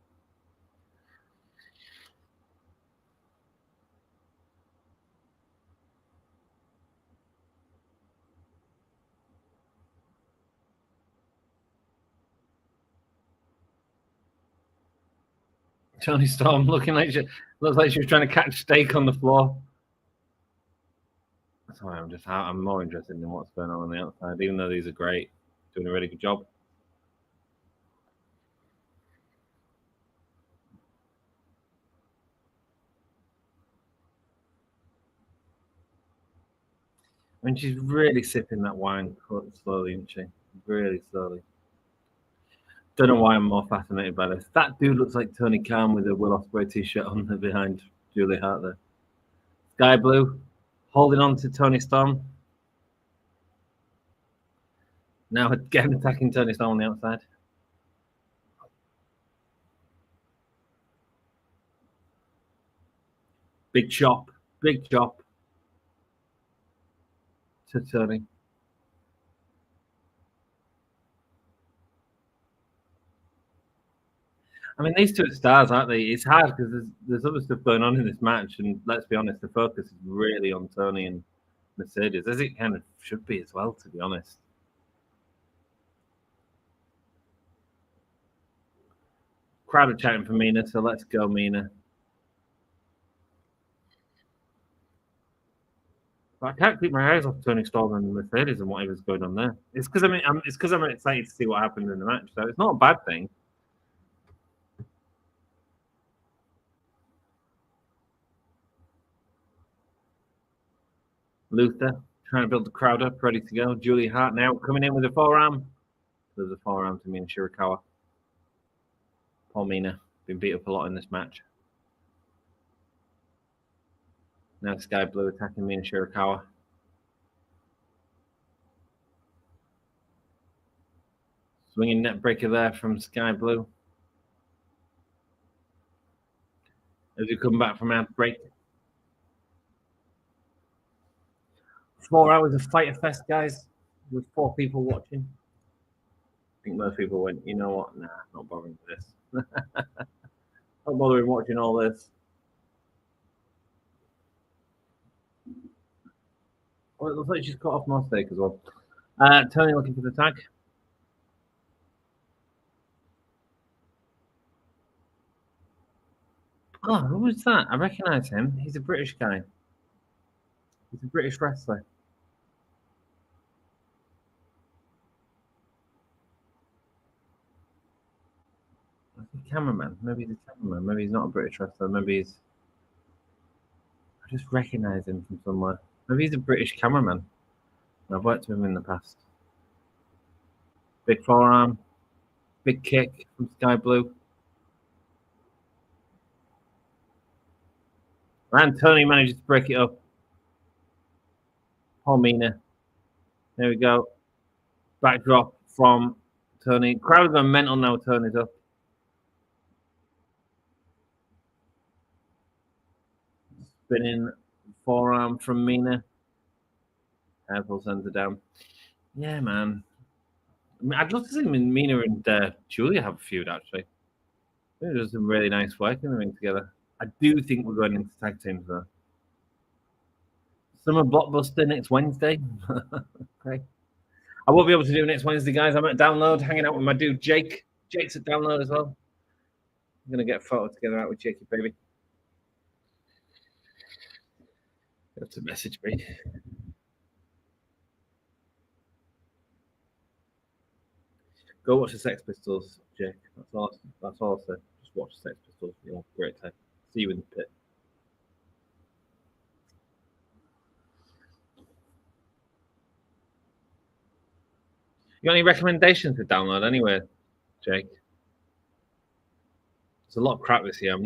Toni Storm looks like she was trying to catch steak on the floor. Sorry, I'm more interested in what's going on the outside, even though these are great, doing a really good job. I mean, she's really sipping that wine slowly, isn't she? Really slowly. Don't know why I'm more fascinated by this. That dude looks like Tony Khan with a Will Ospreay t-shirt on there behind Julia Hart there. Skye Blue holding on to Toni Storm. Now again attacking Toni Storm on the outside. Big chop to Toni. I mean, these two are stars, aren't they? It's hard because there's other stuff going on in this match, and let's be honest, the focus is really on Toni and Mercedes, as it kind of should be as well, to be honest. Crowd are chatting for Mina, so let's go, Mina. But I can't keep my eyes off Toni Storm and Mercedes and whatever's going on there. It's because I'm excited to see what happens in the match. So it's not a bad thing. Luther trying to build the crowd up, ready to go. Julia Hart now coming in with a forearm. There's a forearm to Mina Shirakawa. Poor Mina, been beat up a lot in this match. Now Skye Blue attacking Mina Shirakawa. Swinging net breaker there from Skye Blue. As we come back from our break. 4 hours of Fighter Fest, guys, with 4 people watching. I think most people went, you know what? Nah, not bothering with this. Not bothering watching all this. Well, it looks like she's cut off my steak as well. Toni looking for the tag. Oh, who was that? I recognise him. He's a British guy. He's a British wrestler. Cameraman. Maybe he's a cameraman. Maybe he's not a British wrestler. Maybe he's. I just recognise him from somewhere. Maybe he's a British cameraman. I've worked with him in the past. Big forearm. Big kick from Skye Blue. And Toni manages to break it up. Poor Mina. There we go. Backdrop from Toni. Crowd going mental now. Toni's up. Spinning forearm from Mina. Apple sends it down. Yeah, man. I mean, I'd love to see Mina and Julia have a feud, actually. I think there's some really nice work in the ring together. I do think we're going into tag teams, though. Summer Blockbuster next Wednesday. Okay. I won't be able to do next Wednesday, guys. I'm at Download, hanging out with my dude, Jake. Jake's at Download as well. I'm going to get a photo together out with Jakey, baby. You have to message me. Go watch the Sex Pistols, Jake. That's all I'll say. Just watch the Sex Pistols. You'll have a great time. See you in the pit. You got any recommendations to download anyway, Jake? There's a lot of crap this year.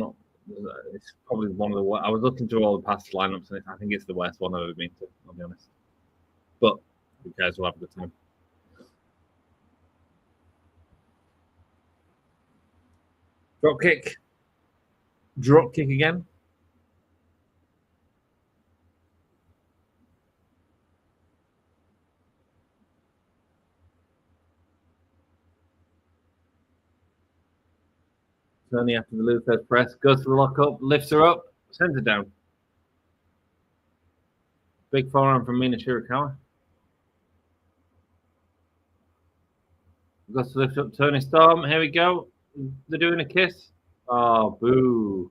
It's probably one of the worst. I was looking through all the past lineups, and I think it's the worst one I've ever been to, I'll be honest. But you guys will have a good time. Drop kick again. Toni after the Luther press goes for the lockup, lifts her up, sends it down. Big forearm from Mina Shirakawa. Goes to lift up Toni Storm. Here we go. They're doing a kiss. Oh, boo.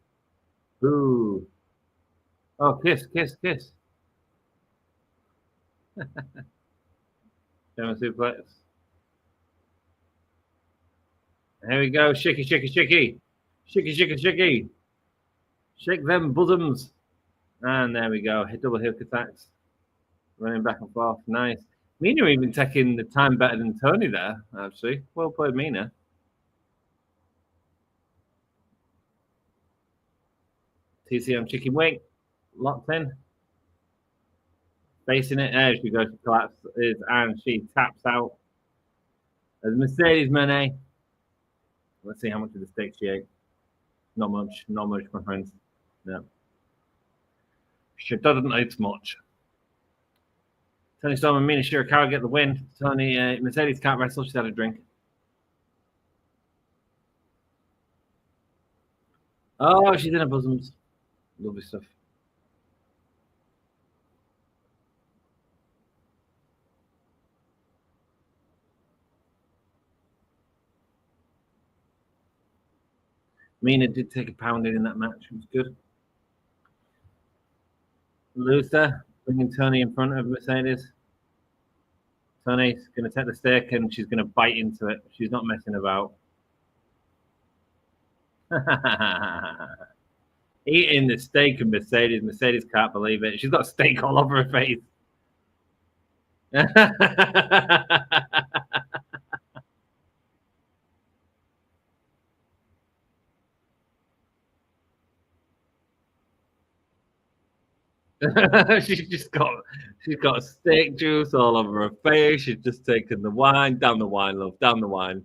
Boo. Oh, kiss. German suplex. Here we go. Shaky. Shake them bosoms. And there we go. Double hook attacks. running back and forth. Nice. Mina even taking the time better than Toni there, actually. Well played, Mina. TCM chicken wing. Locked in. Facing it. There she goes. She collapses and she taps out. As Mercedes Moné. Let's see how much of the steak she ate. Not much. Not much, my friends. No. She doesn't eat much. Toni Storm and Mina Shirakawa get the win. Mercedes can't wrestle. She's had a drink. Oh, she's in her bosoms. Lovely stuff. Mina did take a pounding in that match. It was good. Luther bringing Toni in front of Mercedes. Toni's going to take the steak and she's going to bite into it. She's not messing about. Eating the steak of Mercedes. Mercedes can't believe it. She's got steak all over her face. she's got steak juice all over her face. She's just taken the wine. Down the wine, love. Down the wine.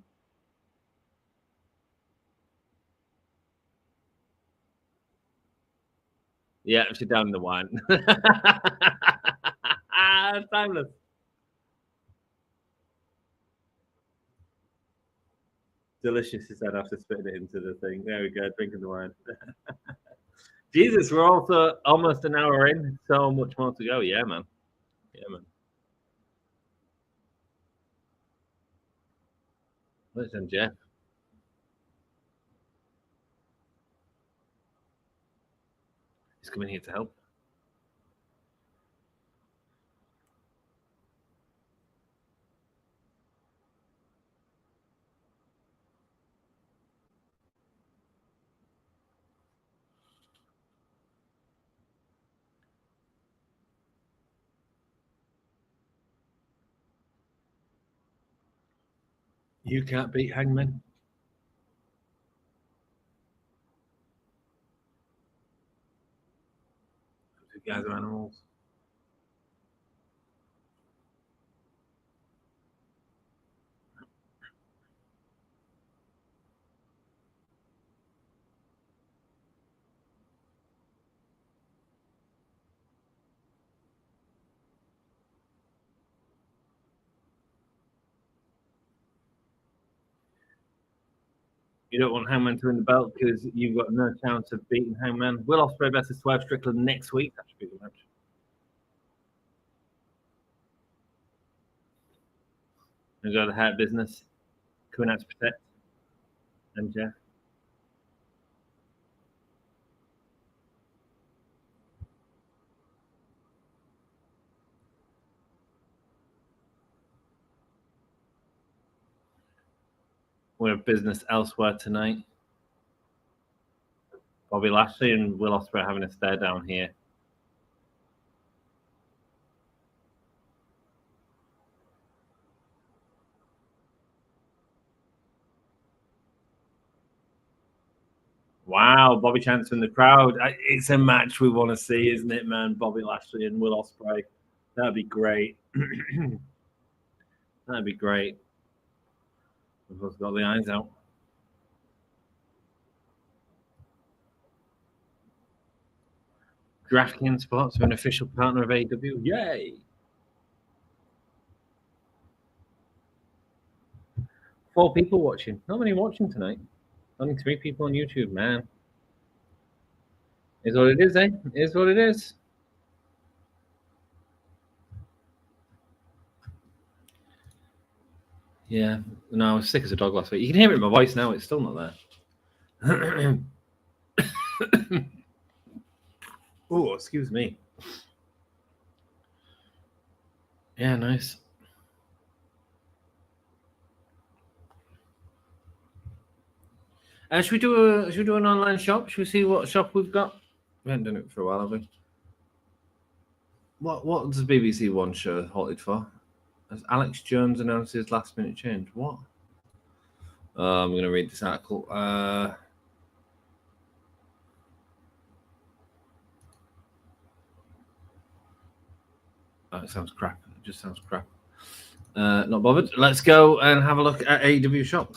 Yeah, she's down the wine. Timeless. Delicious, he said after spitting it into the thing. There we go, drinking the wine. Jesus, we're also almost an hour in. So much more to go. Yeah, man. Yeah, man. Where's Jeff? He's coming here to help. You can't beat Hangman. You guys are animals. You don't want Hangman to win the belt because you've got no chance of beating Hangman. Will Ospreay versus Swerve Strickland next week. That should be the match. And go to the Hurt business. Coming out to protect MJF. We have business elsewhere tonight. Bobby Lashley and Will Ospreay having a stare down here. Wow, Bobby Chance in the crowd. It's a match we want to see, isn't it, man? Bobby Lashley and Will Ospreay. That'd be great. That'd be great. We've both got the eyes out. DraftKings Sports are an official partner of AEW. Yay! 4 people watching. Not many watching tonight. Only 3 people on YouTube, man. Is what it is, eh? Is what it is. Yeah. No, I was sick as a dog last week. You can hear it in my voice now. It's still not there. Oh, excuse me. Yeah, nice. Should we do an online shop? Should we see what shop we've got? We haven't done it for a while, have we? What does BBC One show halted for? As Alex Jones announced his last-minute change. What? I'm going to read this article. Oh, it sounds crap. It just sounds crap. Not bothered. Let's go and have a look at AEW Shop.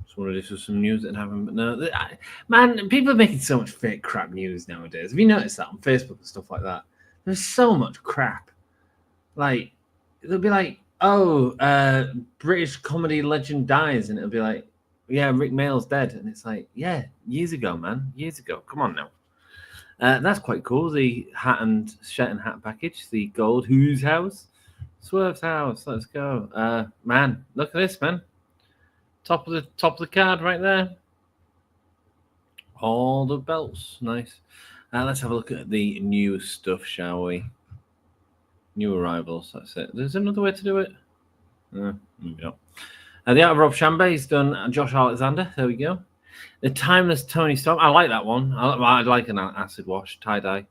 Just wanted to do some news that happened, but no, man, people are making so much fake crap news nowadays. Have you noticed that on Facebook and stuff like that? There's so much crap. Like, they'll be like, "Oh, British comedy legend dies," and it'll be like, "Yeah, Rick Mayall's dead," and it's like, "Yeah, years ago, man, years ago. Come on now." That's quite cool. The hat and shirt and hat package, the gold. Whose house? Swerve's house. Let's go. Man, look at this, man. Top of the card right there. All the belts, nice. Let's have a look at the new stuff, shall we? New arrivals. That's it. There's another way to do it. Maybe not. The Art of Rob Chambay's done. Josh Alexander. There we go. The Timeless Toni Storm. I like that one. I like an acid wash tie-dye.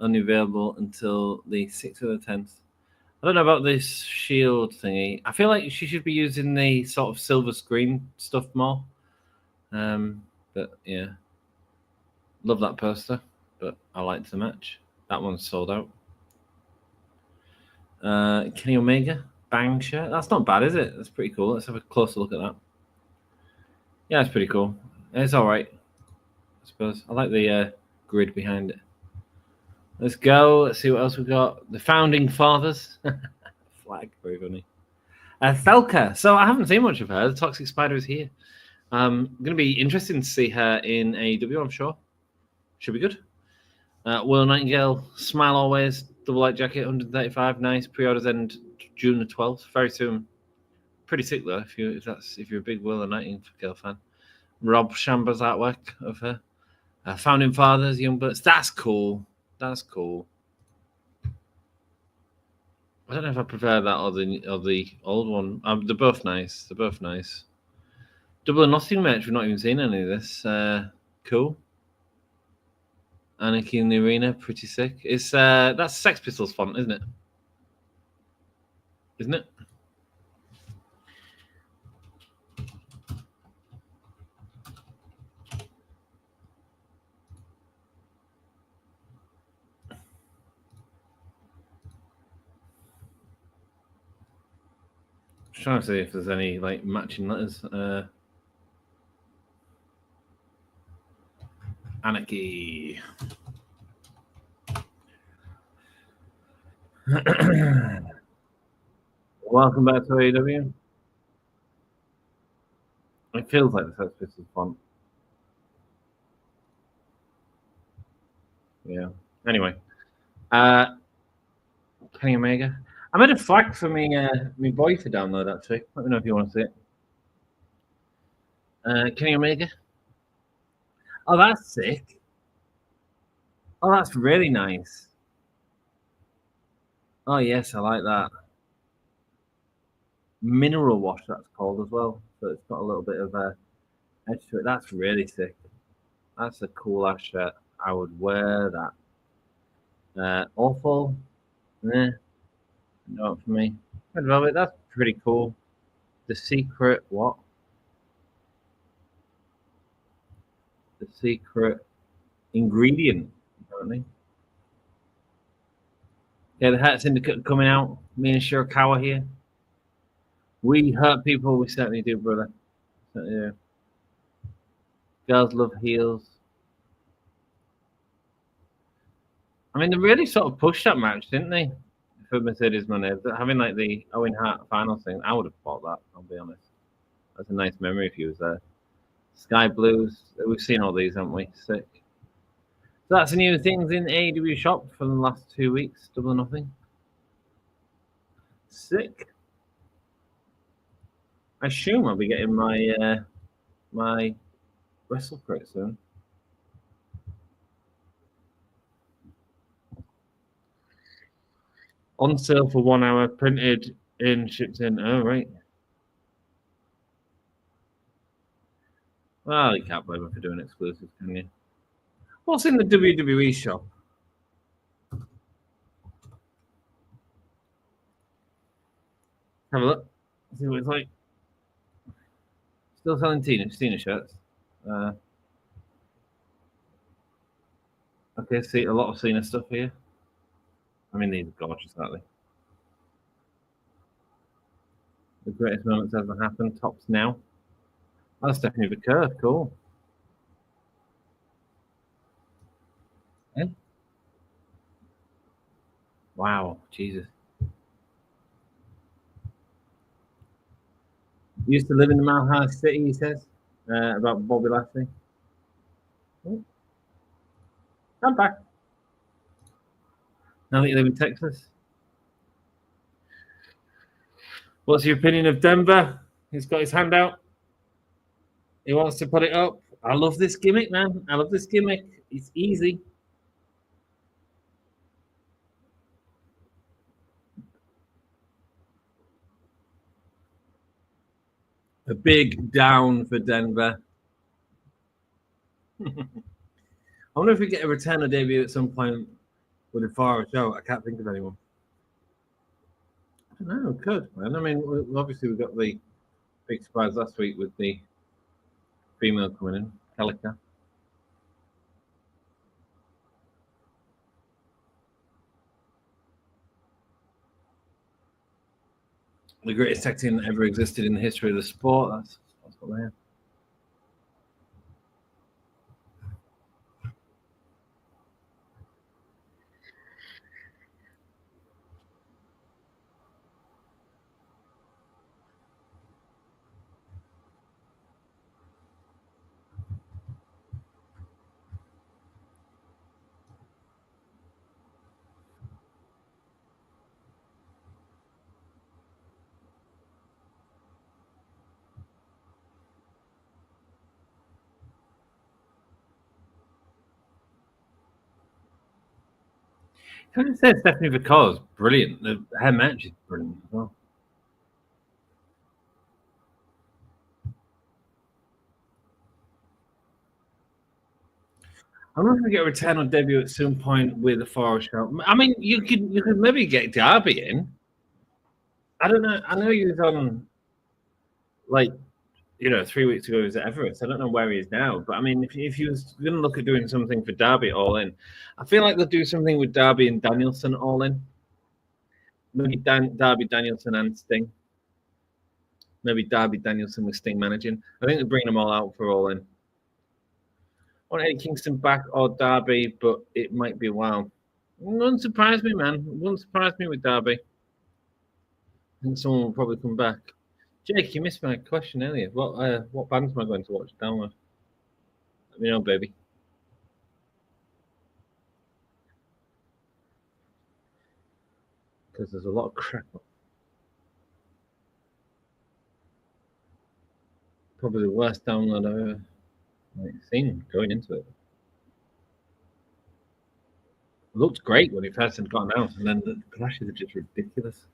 Only available until the 6th or the 10th. I don't know about this shield thingy. I feel like she should be using the sort of silver screen stuff more. But yeah. Love that poster, but I liked the match. That one's sold out. Kenny Omega. Bang shirt. That's not bad, is it? That's pretty cool. Let's have a closer look at that. Yeah, it's pretty cool. It's all right, I suppose. I like the grid behind it. Let's go. Let's see what else we've got. The Founding Fathers. Flag, very funny. Thekla. So I haven't seen much of her. The Toxic Spider is here. Going to be interesting to see her in AEW, I'm sure. Should be good. Will Nightingale. Smile Always. Double Light Jacket, 135. Nice. Pre-orders end June the 12th. Very soon. Pretty sick though, if you're a big Will Nightingale fan. Rob Chamber's artwork of her. Founding Fathers, Young Bucks. That's cool. That's cool. I don't know if I prefer that or the old one. They're both nice. They're both nice. Double or Nothing match. We've not even seen any of this. Cool. Anarchy in the Arena. Pretty sick. It's that's Sex Pistols font, isn't it? Isn't it? Trying to see if there's any like matching letters. Anarchy. Welcome back to AEW. It feels like the Sex Pistols font. Yeah. Anyway, Kenny Omega. I made a flag for me boy to download actually. Let me know if you want to see it. Kenny Omega. Oh, that's sick. Oh, that's really nice. Oh yes, I like that. Mineral wash, that's called as well. So it's got a little bit of edge to it. That's really sick. That's a cool ass shirt. I would wear that. Awful. Not for me. Red Velvet, that's pretty cool. The Secret what? The Secret Ingredient, apparently. Yeah, the Hurt Syndicate coming out. Mina Shirakawa here. We hurt people, we certainly do, brother. Certainly do. Girls love heels. I mean, they really sort of pushed that match, didn't they? For Mercedes money. Having like the Owen Hart final thing, I would have bought that, I'll be honest. That's a nice memory if you was there. Sky Blues, we've seen all these, haven't we? Sick. So that's the new things in AEW Shop for the last 2 weeks. Double or Nothing. Sick. I assume I'll be getting my my Wrestle Crate soon. On sale for 1 hour, printed in, shipped in. Oh, right. Well, you can't blame them for doing exclusives, can you? What's in the WWE shop? Have a look. See what it's like. Still selling Tina shirts. Okay, see a lot of Cena stuff here. I mean, these are gorgeous, aren't they? The greatest moments ever happened. Tops now. That's definitely the curve. Cool. Eh? Wow, Jesus. Used to live in the Mile High City, he says, about Bobby Lashley. Oh. I'm back. Now that you live in Texas. What's your opinion of Denver? He's got his hand out. He wants to put it up. I love this gimmick, man. I love this gimmick. It's easy. A big down for Denver. I wonder if we get a return or debut at some point with a far show. I can't think of anyone. I don't know. Could. I mean, obviously we got the big surprise last week with the female coming in, Calica. The greatest tag team that ever existed in the history of the sport. That's what they are. Can I say Stephanie Vicar's brilliant? Her match is brilliant as well. I wonder if we get a return on debut at some point with a Forest show. I mean, you could maybe get Darby in. I don't know. I know he was on, 3 weeks ago he was at Everest. I don't know where he is now, but I mean, if he was going to look at doing something for Darby All In, I feel like they'll do something with Darby and Danielson All In. Maybe Darby, Danielson, and Sting. Maybe Darby, Danielson with Sting managing. I think they're bringing them all out for All In. I want Eddie Kingston back or Darby, but it might be a while. It wouldn't surprise me, man. It wouldn't surprise me with Darby. I think someone will probably come back. Jake, you missed my question earlier. What bands am I going to watch? Download. Let me know, baby. Because there's a lot of crap. Probably the worst download I've ever seen going into it. It looked great when it first had gone out, and then the clashes are just ridiculous.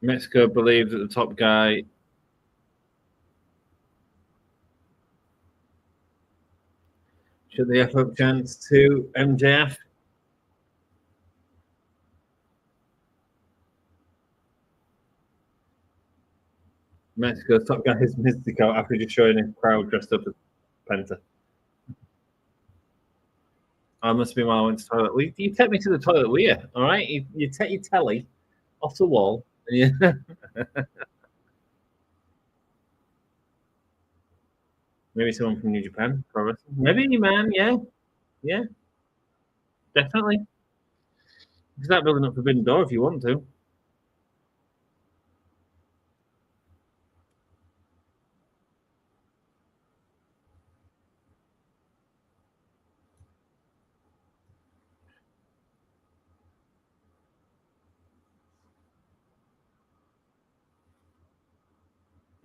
Mexico believes that the top guy should they have up chance to MJF. Mexico's top guy is Mystico after just showing a crowd dressed up as Penta. I must be while I went to the toilet. You take me to the toilet, will you? All right? You take your telly off the wall. And you... Maybe someone from New Japan, probably. Maybe, man. Yeah. Definitely. You can start building up Forbidden Door if you want to.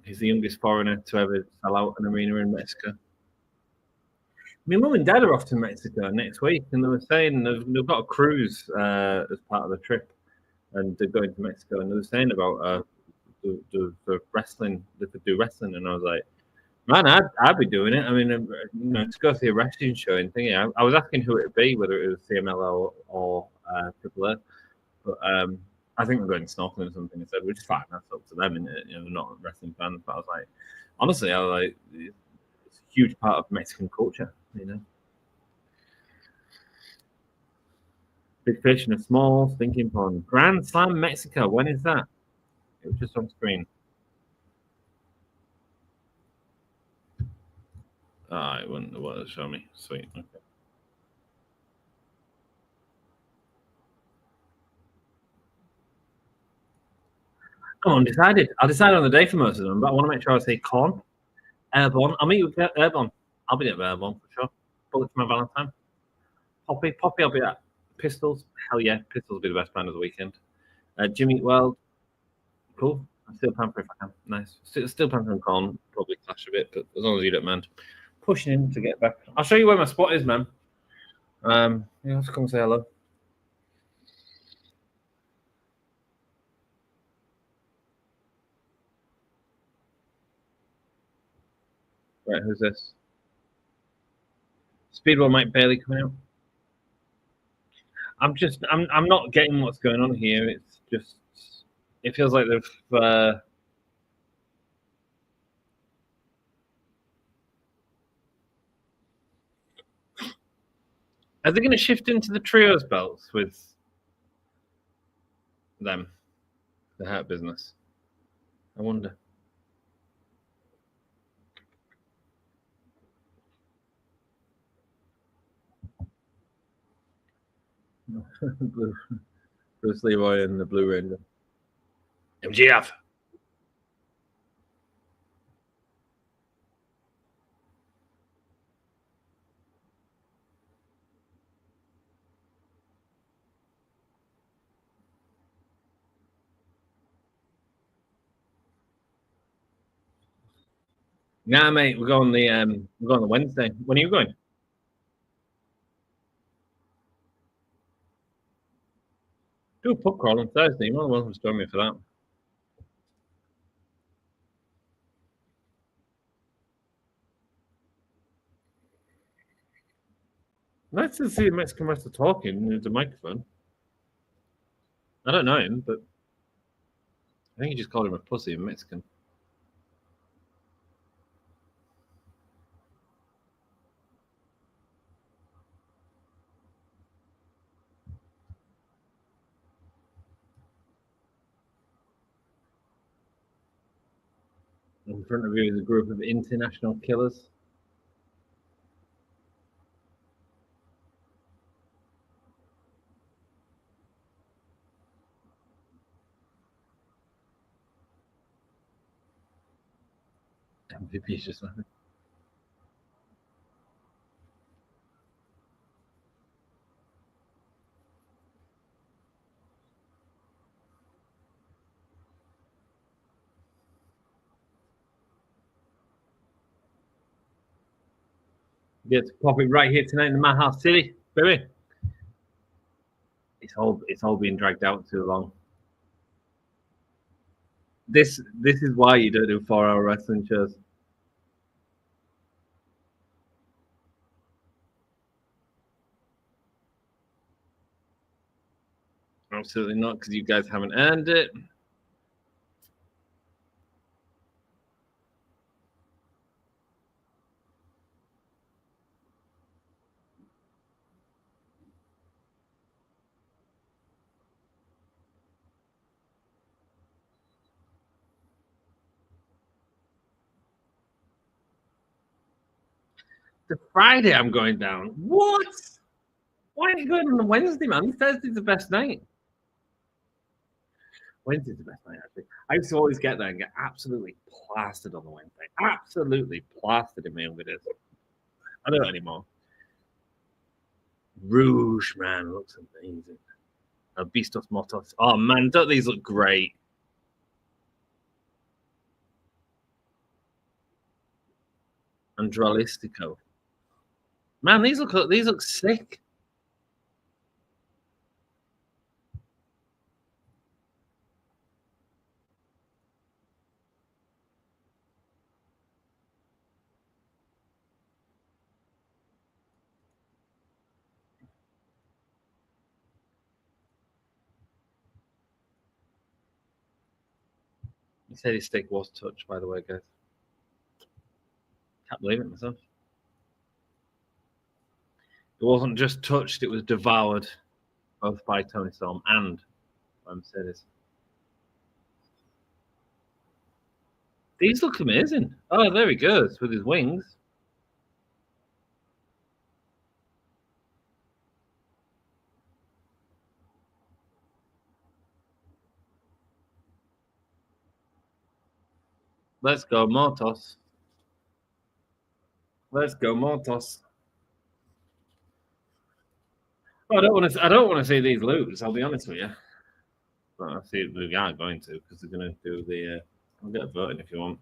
He's the youngest foreigner to ever sell out an arena in Mexico. My mum and dad are off to Mexico next week, and they were saying they've got a cruise as part of the trip. and they're going to Mexico, and they were saying about the wrestling, they could do wrestling, and I was like, man, I'd be doing it. I mean, to go see a wrestling show and thinking, I was asking who it would be, whether it was CMLL or AAA, but I think we're going snorkeling or something instead, which is fine. That's up to them, innit? They're not wrestling fans, but I was like, honestly, it's a huge part of Mexican culture, Big fish in a small stinking pond. Grand Slam Mexico. When is that? It was just on screen. It wouldn't show me. Sweet. Okay. Come on, decided. I'll decide on the day for most of them, but I want to make sure I say Con, Airborne. I'll meet you with Airborne. I'll be at Airborne for sure. Bullet for my Valentine. Poppy, I'll be at. Pistols, hell yeah. Pistols will be the best band of the weekend. Jimmy World, cool. Steel Panther if I can. Nice. Steel Panther and Con probably clash a bit, but as long as you don't mind. Pushing in to get back. I'll show you where my spot is, man. You have to come say hello. Right, who's this? Speedball might barely come out. I'm not getting what's going on here. It's just, it feels like they've are they going to shift into the trios belts with them, the Hurt business? I wonder. Bruce Leroy and the Blue Ranger. MGF. Nah, mate, we're going the Wednesday. When are you going? Do a pub crawl on Thursday. You're more than welcome to join me for that. Nice to see a Mexican wrestler talking. There's a microphone. I don't know him, but I think you just called him a pussy in Mexican. In front of you is a group of international killers. MVP's just laughing. Get to pop it right here tonight in the Madhouse City, baby. It's all being dragged out too long. This is why you don't do 4-hour wrestling shows. Absolutely not, because you guys haven't earned it. The Friday I'm going down. What? Why aren't you going on the Wednesday, man? Thursday's the best night. Wednesday's the best night, actually. I used to always get there and get absolutely plastered on the Wednesday. Absolutely plastered in my own videos. I don't anymore. Rouge, man, looks amazing. Beastos Mortos. Oh, man, don't these look great? And Dralistico. Man, these look sick. He said his stick was touched, by the way, guys. Can't believe it myself. It wasn't just touched, it was devoured, both by Toni Storm and by Mercedes. These look amazing. Oh, there he goes with his wings. Let's go, Mortos. Let's go, Mortos. Oh, I don't want to see these lose. I'll be honest with you. But I see we are going to because they're going to do the. I'll get a voting if you want.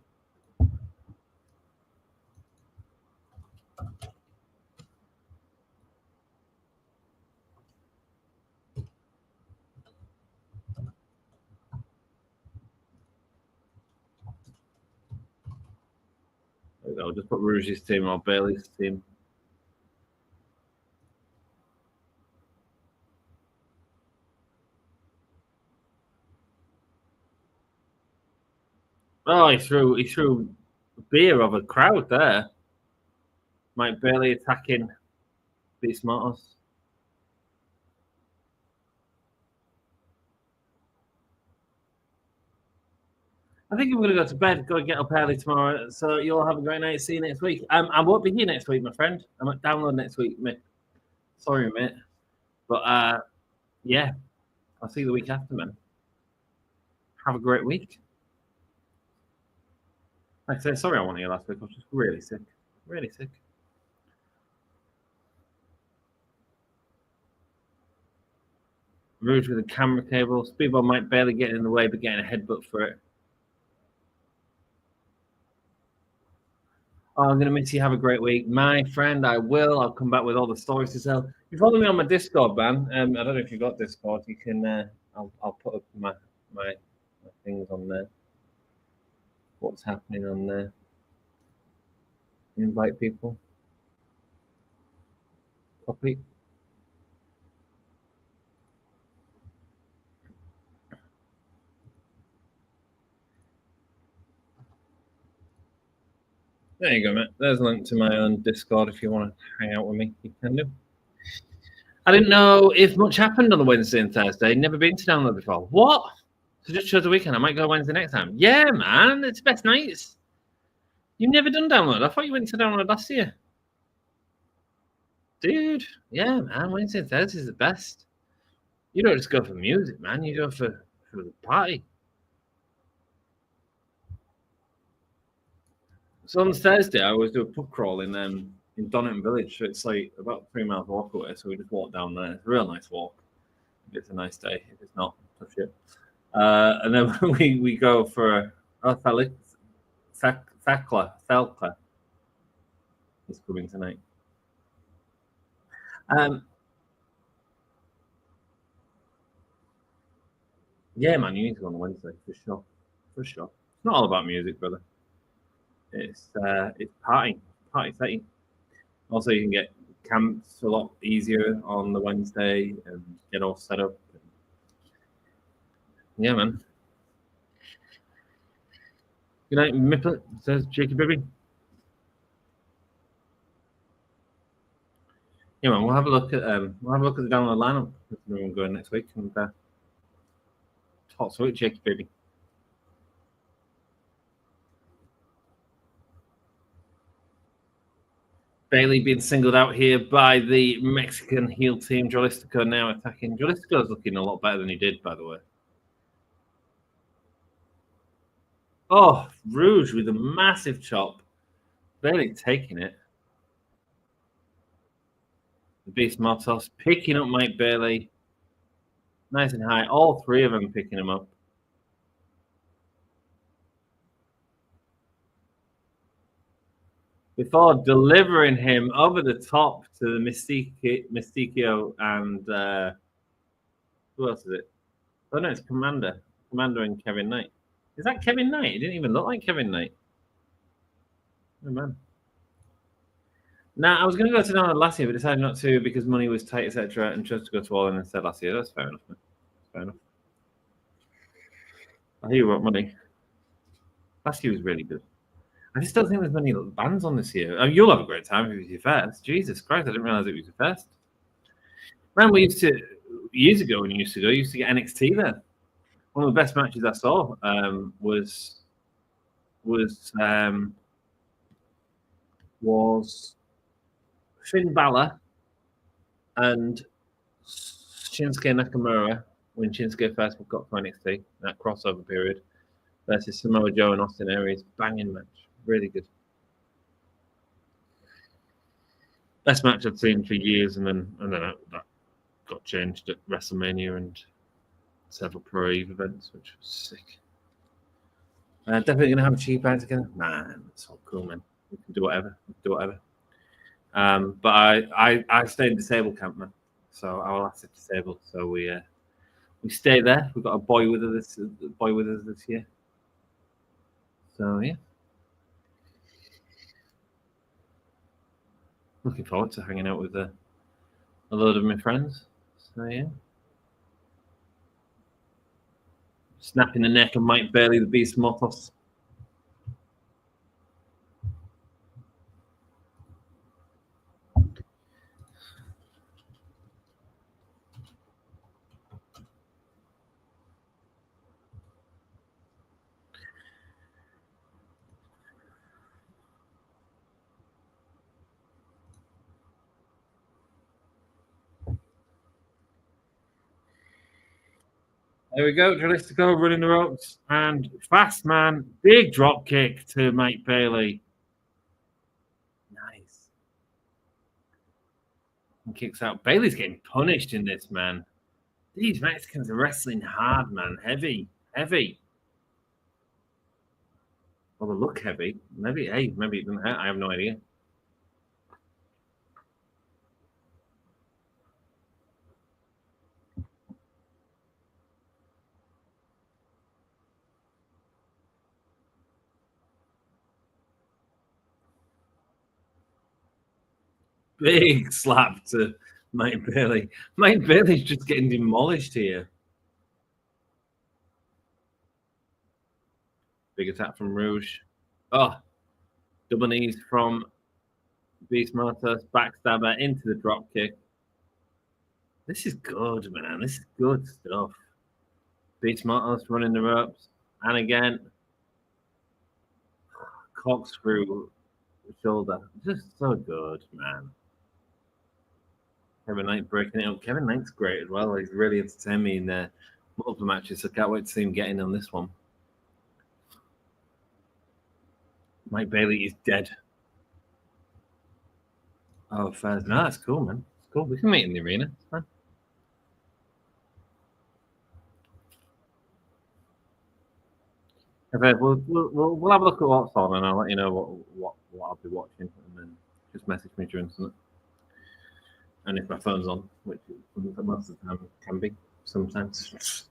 I'll just put Rouge's team or Bailey's team. Oh, he threw beer of a crowd there. Mike Bailey attacking Beast Mortos. I think I'm going to go to bed, go and get up early tomorrow. So you all have a great night. See you next week. I won't be here next week, my friend. I'm at download next week, mate. Sorry, mate. But yeah, I'll see you the week after, man. Have a great week. Like I said, sorry I wasn't here last week. I was just really sick. Really sick. Rouge with a camera cable. Speedball might barely get in the way, but getting a headbutt for it. Oh, I'm going to miss you. Have a great week. My friend, I will. I'll come back with all the stories to tell. You follow me on my Discord, man. I don't know if you've got Discord. You can. I'll put up my things on there. What's happening on there? Invite people. Copy. There you go, mate. There's a link to my own Discord if you want to hang out with me. You can do. I didn't know if much happened on the Wednesday and Thursday. Never been to download before. What? So just chose the weekend. I might go Wednesday next time. Yeah, man. It's best nights. You've never done download. I thought you went to download last year. Dude, yeah, man. Wednesday and Thursday is the best. You don't just go for music, man. You go for the party. So on Thursday, I always do a pub crawl in Donington Village. So it's like about 3 miles walk away. So we just walk down there. It's a real nice walk. If it's a nice day. If it's not, tough shit. And then we go for Thekla is coming tonight. Yeah, man, you need to go on Wednesday for sure. For sure. It's not all about music, brother. It's party setting. Also, you can get camps a lot easier on the Wednesday and get all set up. Yeah, man. Good night, Miplet, says Jacob Baby. Yeah, man, we'll have a look at the download lineup. We're going next week and talk to it, Jacob Baby. Bailey being singled out here by the Mexican heel team. Dralistico now attacking. Dralistico's looking a lot better than he did, by the way. Oh, Rouge with a massive chop. Bailey taking it. The Beast Mortos picking up Mike Bailey. Nice and high. All three of them picking him up. Before delivering him over the top to the Mysticio and who else is it? Oh no, it's Komander and Kevin Knight. Is that Kevin Knight? He didn't even look like Kevin Knight. Oh man. Now I was going to go to download last year, but decided not to because money was tight, etc., and chose to go to All In instead last year. That's fair enough, man. Fair enough. I hear you want money. Last year was really good. I just don't think there's many bands on this year. I mean, you'll have a great time if it was your first. Jesus Christ, I didn't realize it was your first. Man, we used to, years ago when you used to go, you used to get NXT there. One of the best matches I saw was Finn Balor and Shinsuke Nakamura when Shinsuke first got to NXT, that crossover period, versus Samoa Joe and Austin Aries. Banging match. Really good. Best match I've seen for years, and then that got changed at WrestleMania and several Pro Eve events, which was sick. Definitely gonna have a cheap band together. Man, it's all cool, man. We can do whatever. But I stay in disabled camp, man. So our last is disabled. So we stay there. We've got a boy with us this year. So yeah. Looking forward to hanging out with a load of my friends. So yeah. Snapping the neck of Mike Bailey, the Beast Mortos. There we go, Dralistico running the ropes, and fast man, big drop kick to Mike Bailey. Nice. And kicks out. Bailey's getting punished in this, man. These Mexicans are wrestling hard, man. Heavy. Well, they look heavy. Maybe it doesn't hurt. I have no idea. Big slap to Mike Bailey. Mike Bailey's just getting demolished here. Big attack from Rouge. Oh, double knees from Beast Mortos. Backstabber into the drop kick. This is good, man. This is good stuff. Beast Mortos running the ropes. And again, corkscrew shoulder. Just so good, man. Kevin Knight breaking it up. Kevin Knight's great as well. He's really entertained me in multiple matches. So I can't wait to see him getting on this one. Mike Bailey is dead. Oh, fair. No, that's cool, man. It's cool. We can meet in the arena. It's fine. Okay, we'll have a look at what's on, and I'll let you know what I'll be watching, and then just message me during something. And if my phone's on, which most of the time can be sometimes.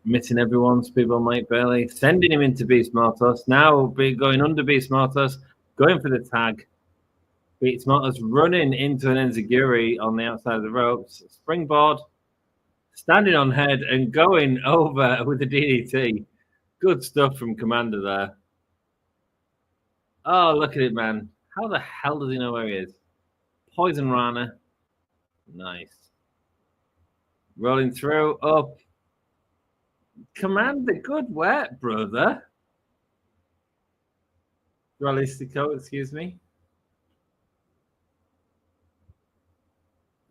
Missing everyone, Speedball Mike Bailey, sending him into Beast Mortos. Now going under Beast Mortos, going for the tag. Beast Mortos running into an enziguri on the outside of the ropes. Springboard. Standing on head and going over with the DDT. Good stuff from Komander there. Oh, look at it, man. How the hell does he know where he is? Poison Rana. Nice. Rolling through, up. Komander, good work, brother. Dralistico, excuse me.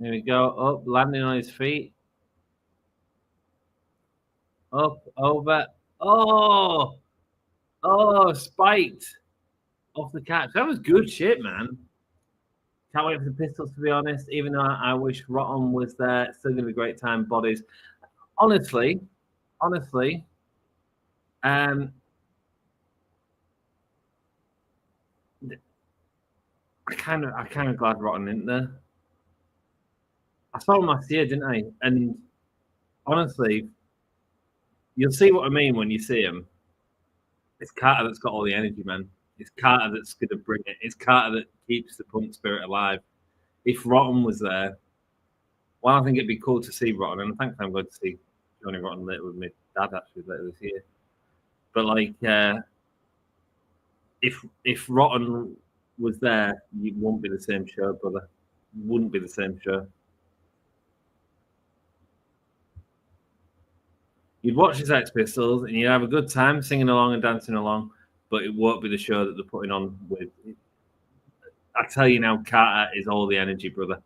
There we go. Up, landing on his feet. Up, over. Oh, spiked off the catch. That was good shit, man. Can't wait for the pistols, to be honest. Even though I wish Rotten was there, still gonna be a great time. Bodies, honestly, I kind of glad Rotten isn't there. I saw him last year, didn't I? And honestly, you'll see what I mean when you see him. It's Carter that's got all the energy, man. It's Carter that's going to bring it. It's Carter that keeps the punk spirit alive. If Rotten was there, well, I think it'd be cool to see Rotten, and I think I'm going to see Johnny Rotten later with my dad actually later this year. But like, if Rotten was there, it wouldn't be the same show, brother. Wouldn't be the same show. You'd watch the Sex Pistols and you'd have a good time singing along and dancing along, but it won't be the show that they're putting on with. I tell you now, Carter is all the energy, brother.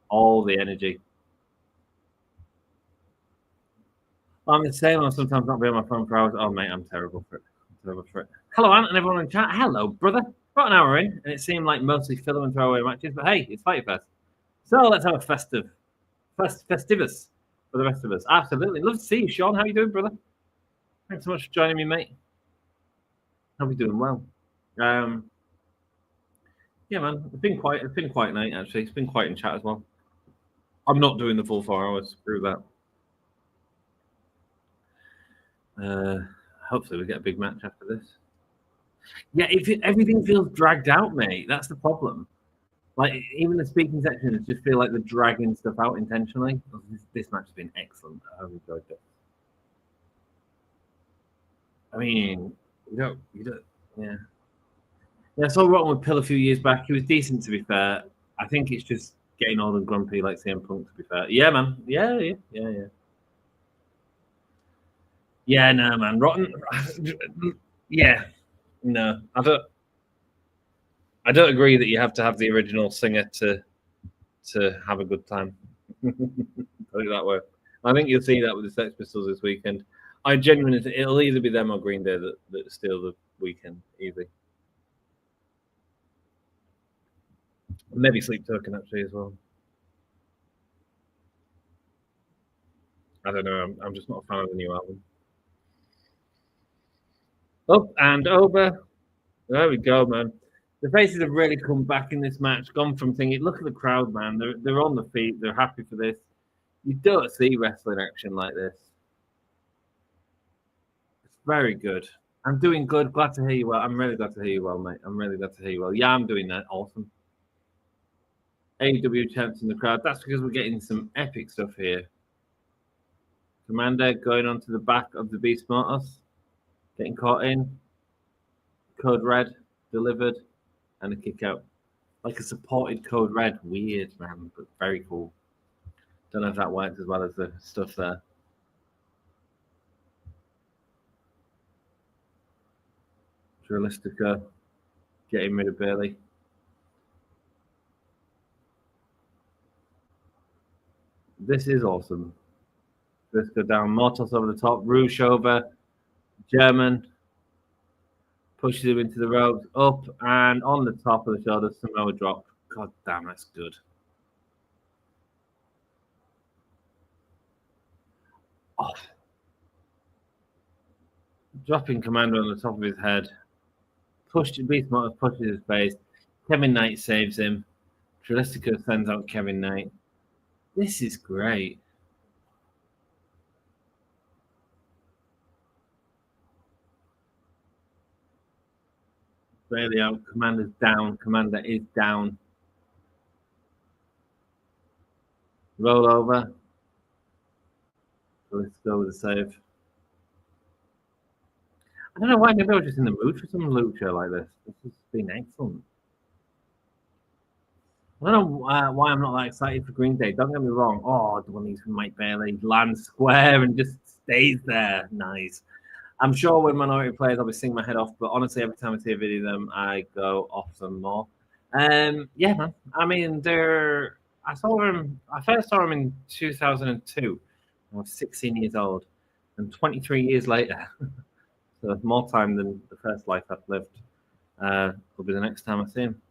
All the energy. I'm the same. I'll sometimes not be on my phone for hours. Oh, mate, I'm terrible for it. Hello, Ant, and everyone in chat. Hello, brother. About an hour in, and it seemed like mostly filler and throwaway matches, but hey, it's Fight Fest. So let's have a festivus for the rest of us. Absolutely. Love to see you, Sean. How you doing, brother? Thanks so much for joining me, mate. Hope you're doing well. Yeah, man. It's been quite a night, actually. It's been quite in chat as well. I'm not doing the full 4 hours. Screw that. Hopefully we get a big match after this. Yeah, everything feels dragged out, mate. That's the problem. Like, even the speaking sections just feel like they're dragging stuff out intentionally. This match has been excellent. I've enjoyed it. I mean, you don't, yeah. Yeah, I saw Rotten with Pill a few years back. He was decent, to be fair. I think it's just getting old and grumpy like CM Punk, to be fair. Yeah, man. Yeah. Yeah, no, man. Rotten. Yeah. No, I don't agree that you have to have the original singer to have a good time. Put it that way. I think you'll see that with the Sex Pistols this weekend. I genuinely, it'll either be them or Green Day that steal the weekend, easy. Maybe Sleep Token actually as well. I don't know. I'm just not a fan of the new album. Up and over. There we go, man. The faces have really come back in this match. Gone from thinking, look at the crowd, man. They're on the feet. They're happy for this. You don't see wrestling action like this. It's very good. I'm doing good. Glad to hear you well. I'm really glad to hear you well, mate. I'm really glad to hear you well. Yeah, I'm doing that. Awesome. AEW champs in the crowd. That's because we're getting some epic stuff here. Komander going onto the back of the Beast Mortos. Getting caught in. Code Red delivered. And a kick out. Like a supported Code Red. Weird, man, but very cool. Don't know if that works as well as the stuff there. Dralistico getting rid of Bailey. This is awesome. Briscoe down, Mortos over the top, Roosh over, German pushes him into the ropes, up and on the top of the shoulder, Samoa drop. God damn, that's good. Oh. Dropping Komander on the top of his head. Beast Mortos pushes his face. Kevin Knight saves him. Dralistico sends out Kevin Knight. This is great. Bailey out. Komander's down. Komander is down. Roll over. So let's go with the save. I don't know why. Maybe I was just in the mood for some lucha like this. This has been excellent. I don't know why I'm not that excited for Green Day. Don't get me wrong. Oh, the one these from Mike Bailey lands square and just stays there. Nice. I'm sure when Minority players, I'll be singing my head off. But honestly, every time I see a video of them, I go off some more. Yeah, man. I mean, I first saw them in 2002. I was 16 years old, and 23 years later, so more time than the first life I've lived, will be the next time I see them.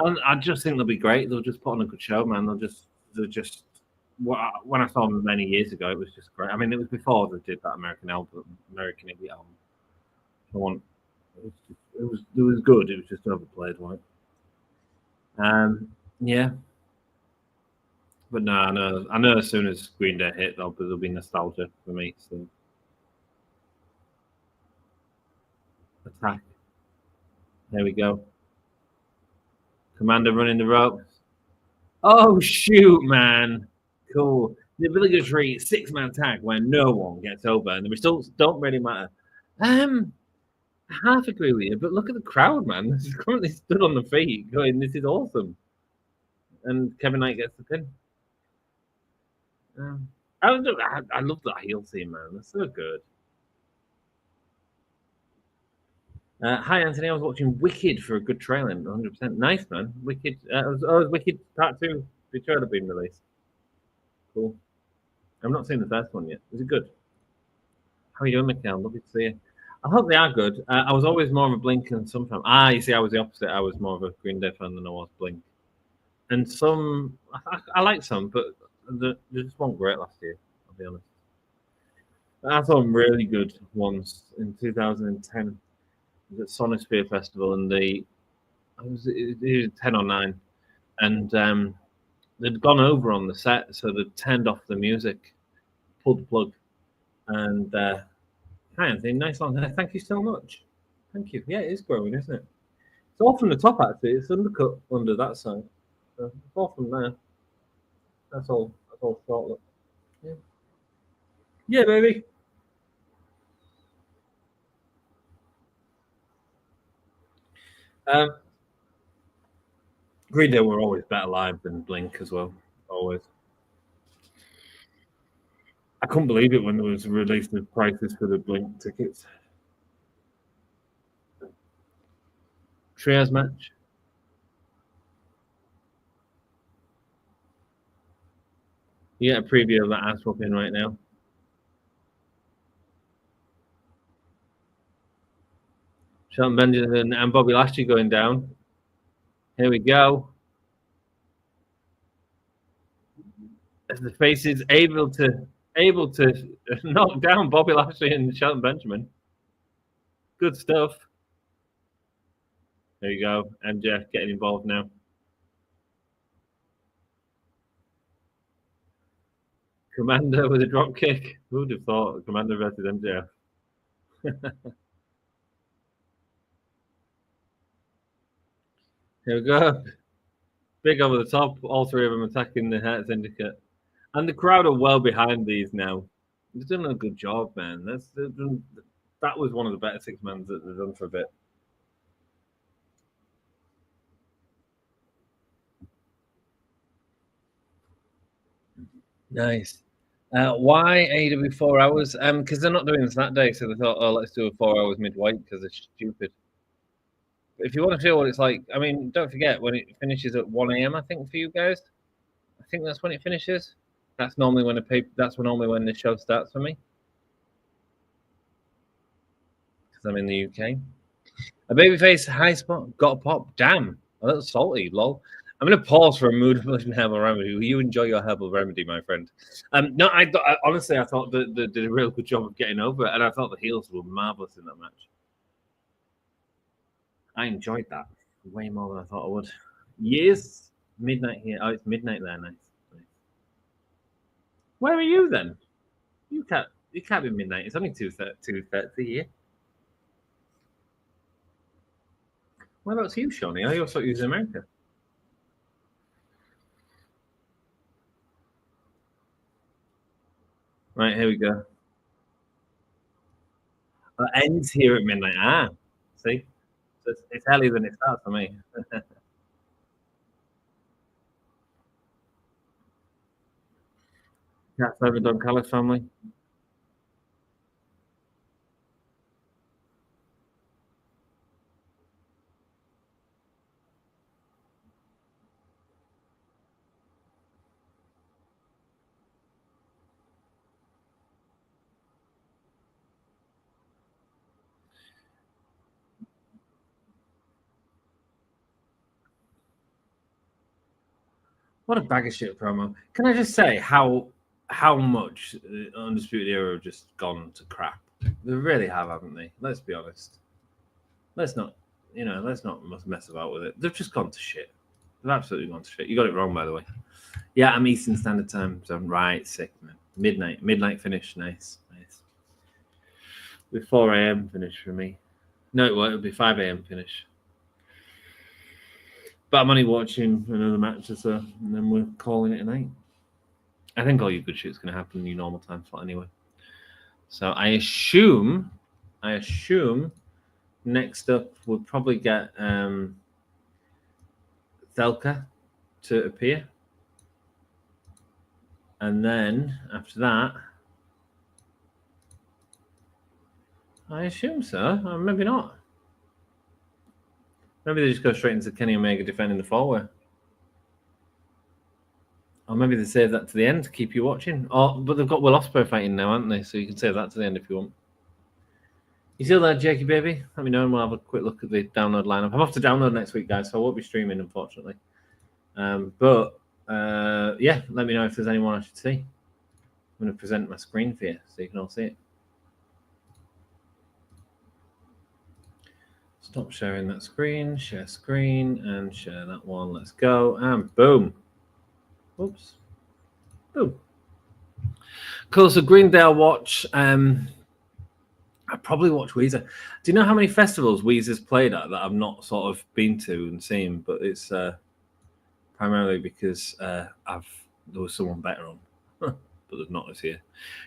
And I just think they'll be great. They'll just put on a good show, man. They'll just. When I saw them many years ago, it was just great. I mean, it was before they did that American Idiot album. It was good. It was just overplayed, right? Yeah. But no, I know. As soon as Green Day hit, there'll be nostalgia for me. So attack. There we go. Komander running the ropes. Oh, shoot, man. Cool. The obligatory 6-man tag where no one gets over and the results don't really matter. I half agree with you, but look at the crowd, man. This is currently stood on the feet going, this is awesome. And Kevin Knight gets the pin. I love that heel team, man. They're so good. Hi, Anthony. I was watching Wicked for a good trailer. 100%. Nice, man. Wicked. Was Wicked Part 2 the trailer being released? Cool. I've not seen the first one yet. Was it good? How are you doing, Mikhail? Lovely to see you. I hope they are good. I was always more of a Blink and some fan. You see, I was the opposite. I was more of a Green Day fan than I was Blink. And some, I like some, but they just weren't great last year, I'll be honest. I saw them really good ones in 2010. It was at Sonosphere Festival, and it was 10 or 9. And they'd gone over on the set, so they'd turned off the music, pulled the plug, and hi Anthony, nice long hair. Thank you so much. Thank you. Yeah, it is growing, isn't it? It's all from the top actually. It's undercut under that side. So it's all from there. That's all short look. Yeah. Yeah, baby. Green Day were always better live than Blink as well. Always. I couldn't believe it when there was released the prices for the Blink tickets. Trios match. You get a preview of that ass whooping right now. Shelton Benjamin and Bobby Lashley going down. Here we go. As the face is able to knock down Bobby Lashley and Shelton Benjamin. Good stuff. There you go. MJF getting involved now. Komander with a drop kick. Who would have thought Komander versus MJF? Here we go. Big over the top. All three of them attacking the Hurt Syndicate. And the crowd are well behind these now. They've done a good job, man. That was one of the better 6-mans that they've done for a bit. Nice. Why AEW 4 hours? Because they're not doing this that day, so they thought, oh, let's do a 4 hours midweight because they're stupid. But if you want to feel what it's like, I mean, don't forget when it finishes at 1 a.m. I think for you guys. I think that's when it finishes. That's normally when the show starts for me. Because I'm in the UK. A babyface high spot got a pop. Damn, a little salty. Lol. I'm going to pause for a mood herbal remedy. Will you enjoy your herbal remedy, my friend? No, I honestly, I thought they did a real good job of getting over it, and I thought the heels were marvelous in that match. I enjoyed that way more than I thought I would. Yes, midnight here. Oh, it's midnight there. Nice. Where are you then? You can't be midnight. It's only 2:30 here. What about you, Shawnee? I also use America. Right, here we go. It ends here at midnight. See? So it's earlier than it starts for me. Cats over Don Callis family. What a bag of shit promo. Can I just say how much Undisputed Era have just gone to crap? They really have, haven't they? Let's be honest. Let's not mess about with it. They've just gone to shit. They've absolutely gone to shit. You got it wrong, by the way. Yeah, I'm Eastern Standard Time, so I'm right. Sick, man. Midnight finish. Nice. With 4 a.m. finish for me. No, it won't. It'll be 5 a.m. finish. But I'm only watching another match or so, and then we're calling it a night. I think all your good shit's going to happen in your normal time slot anyway. So I assume next up we'll probably get Thekla to appear. And then after that, I assume so. Or maybe not. Maybe they just go straight into Kenny Omega defending the four-way. Or maybe they save that to the end to keep you watching. But they've got Will Ospreay fighting now, haven't they? So you can save that to the end if you want. You still there, Jakey baby? Let me know and we'll have a quick look at the download lineup. I'm off to download next week, guys, so I won't be streaming, unfortunately. But yeah, let me know if there's anyone I should see. I'm going to present my screen for you so you can all see it. Stop sharing that screen, share screen, and share that one. Let's go, and boom. Oops. Boom. Cool, so Greendale watch. I probably watch Weezer. Do you know how many festivals Weezer's played at that I've not sort of been to and seen? But it's primarily because there was someone better on. But there's not this year.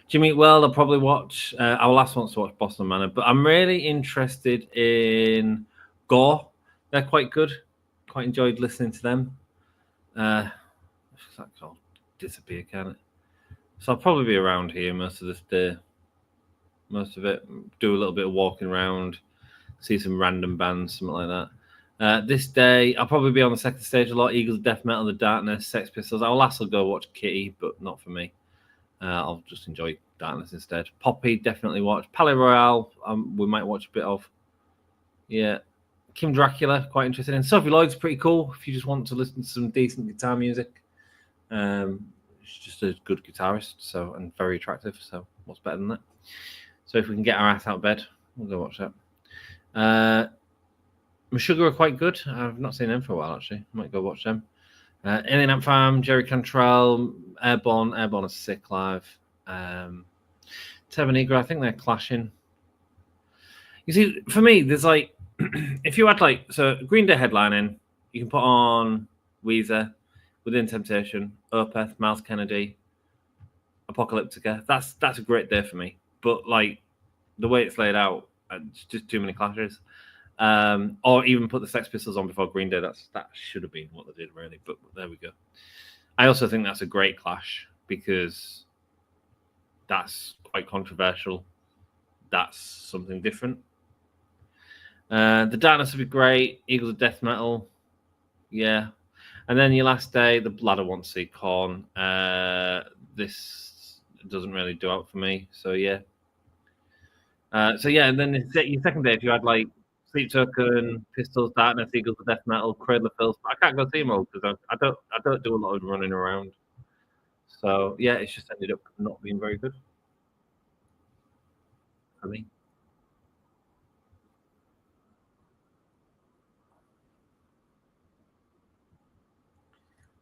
Jimmy World, I'll probably watch. Our last one's to watch Boston Manor. But I'm really interested in GAHY. They're quite good. Quite enjoyed listening to them. That all disappear, can it? So I'll probably be around here most of this day. Most of it. Do a little bit of walking around. See some random bands, something like that. This day, I'll probably be on the second stage a lot. Eagles, Death Metal, The Darkness, Sex Pistols. I'll also go watch Kitty, but not for me. I'll just enjoy Darkness instead. Poppy, definitely watch. Palais Royale, we might watch a bit of. Yeah. Kim Dracula, quite interested in. Sophie Lloyd's pretty cool if you just want to listen to some decent guitar music. She's just a good guitarist, so and very attractive. So what's better than that? So if we can get our ass out of bed, we'll go watch that. Meshuggah are quite good. I've not seen them for a while, actually. Might go watch them. Alien Ant Farm, Jerry Cantrell, Airborne. Airborne is sick live. Terminator, I think they're clashing. You see, for me, there's like, if you had like, so Green Day headlining, you can put on Weezer, Within Temptation, Opeth, Miles Kennedy, Apocalyptica. That's a great day for me. But like the way it's laid out, it's just too many clashes. Or even put the Sex Pistols on before Green Day. That should have been what they did, really. But there we go. I also think that's a great clash because that's quite controversial. That's something different. The Darkness would be great. Eagles of Death Metal, yeah. And then your last day, the Ladder wants to see Korn. This doesn't really do out for me. So yeah. And then your second day, if you had like Sleep Token, Pistols, Darkness, Eagles of Death Metal, Cradle of Filth. I can't go see them all because I don't do a lot of running around. So yeah, it's just ended up not being very good for me.